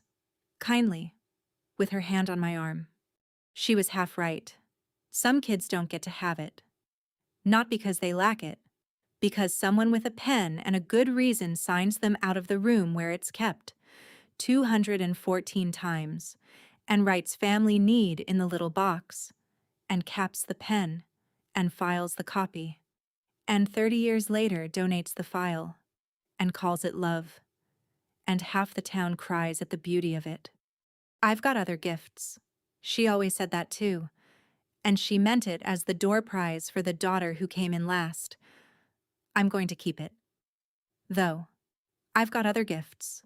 Kindly. With her hand on my arm. She was half right. Some kids don't get to have it. Not because they lack it. Because someone with a pen and a good reason signs them out of the room where it's kept 214 times, and writes family need in the little box, and caps the pen, and files the copy, and 30 years later donates the file, and calls it love, and half the town cries at the beauty of it. I've got other gifts. She always said that too, and she meant it as the door prize for the daughter who came in last. I'm going to keep it. Though, I've got other gifts.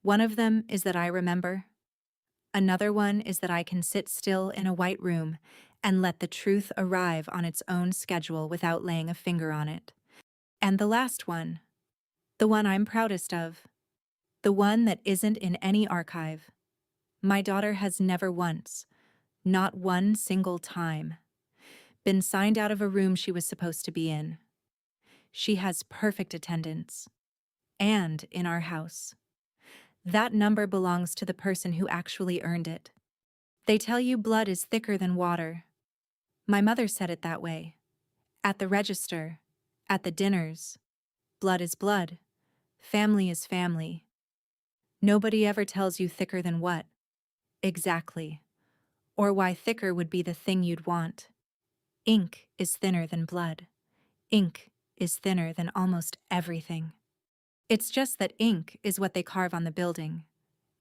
One of them is that I remember. Another one is that I can sit still in a white room and let the truth arrive on its own schedule without laying a finger on it. And the last one, the one I'm proudest of, the one that isn't in any archive. My daughter has never once, not one single time, been signed out of a room she was supposed to be in. She has perfect attendance. And in our house. That number belongs to the person who actually earned it. They tell you blood is thicker than water. My mother said it that way. At the register, at the dinners. Blood is blood. Family is family. Nobody ever tells you thicker than what. Exactly. Or why thicker would be the thing you'd want. Ink is thinner than blood. Ink is thinner than almost everything. It's just that ink is what they carve on the building,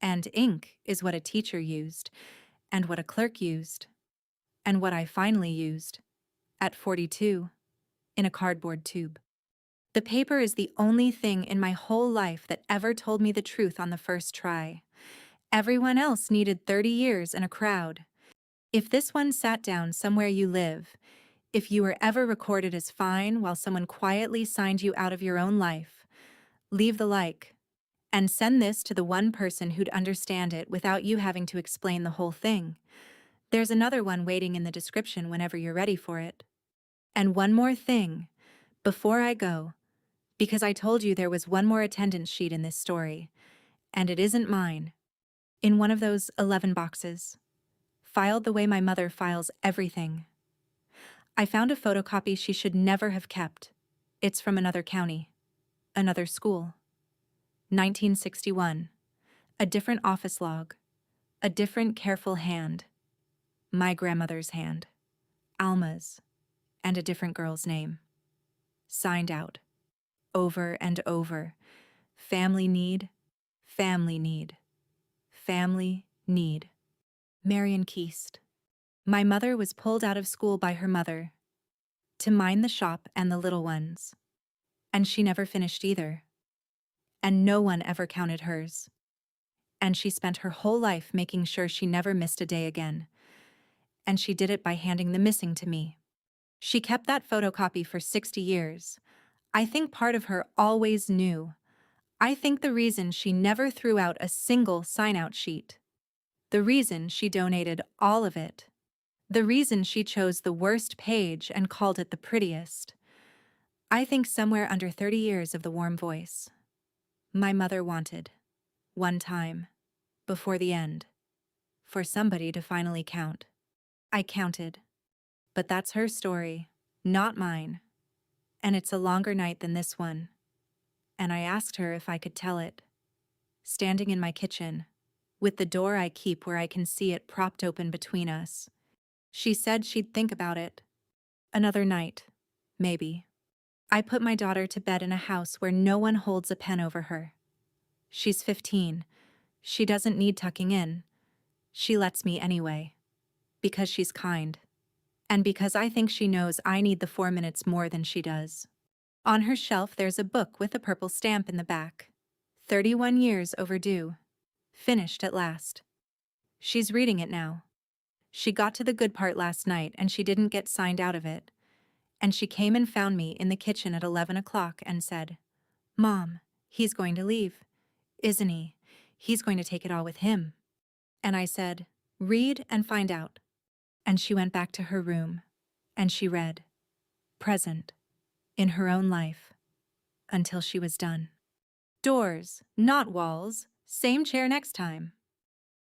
and ink is what a teacher used, and what a clerk used, and what I finally used, at 42, in a cardboard tube. The paper is the only thing in my whole life that ever told me the truth on the first try. Everyone else needed 30 years and a crowd. If this one sat down somewhere you live, if you were ever recorded as fine while someone quietly signed you out of your own life, leave the like. And send this to the one person who'd understand it without you having to explain the whole thing. There's another one waiting in the description whenever you're ready for it. And one more thing, before I go, because I told you there was one more attendance sheet in this story, and it isn't mine. In one of those 11 boxes, filed the way my mother files everything. I found a photocopy she should never have kept. It's from another county, another school. 1961. A different office log. A different careful hand. My grandmother's hand. Alma's. And a different girl's name. Signed out. Over and over. Family need. Family need. Family need. Marion Keast. My mother was pulled out of school by her mother to mind the shop and the little ones. And she never finished either. And no one ever counted hers. And she spent her whole life making sure she never missed a day again. And she did it by handing the missing to me. She kept that photocopy for 60 years. I think part of her always knew. I think the reason she never threw out a single sign-out sheet. The reason she donated all of it. The reason she chose the worst page and called it the prettiest. I think somewhere under 30 years of the warm voice. My mother wanted, one time, before the end, for somebody to finally count. I counted. But that's her story, not mine. And it's a longer night than this one. And I asked her if I could tell it. Standing in my kitchen, with the door I keep where I can see it propped open between us. She said she'd think about it. Another night, maybe. I put my daughter to bed in a house where no one holds a pen over her. She's 15. She doesn't need tucking in. She lets me anyway. Because she's kind. And because I think she knows I need the 4 minutes more than she does. On her shelf there's a book with a purple stamp in the back. 31 years overdue. Finished at last. She's reading it now. She got to the good part last night and she didn't get signed out of it. And she came and found me in the kitchen at 11 o'clock and said, "Mom, he's going to leave, isn't he? He's going to take it all with him." And I said, "Read and find out." And she went back to her room, and she read, "Present," in her own life, until she was done. Doors, not walls. Same chair next time.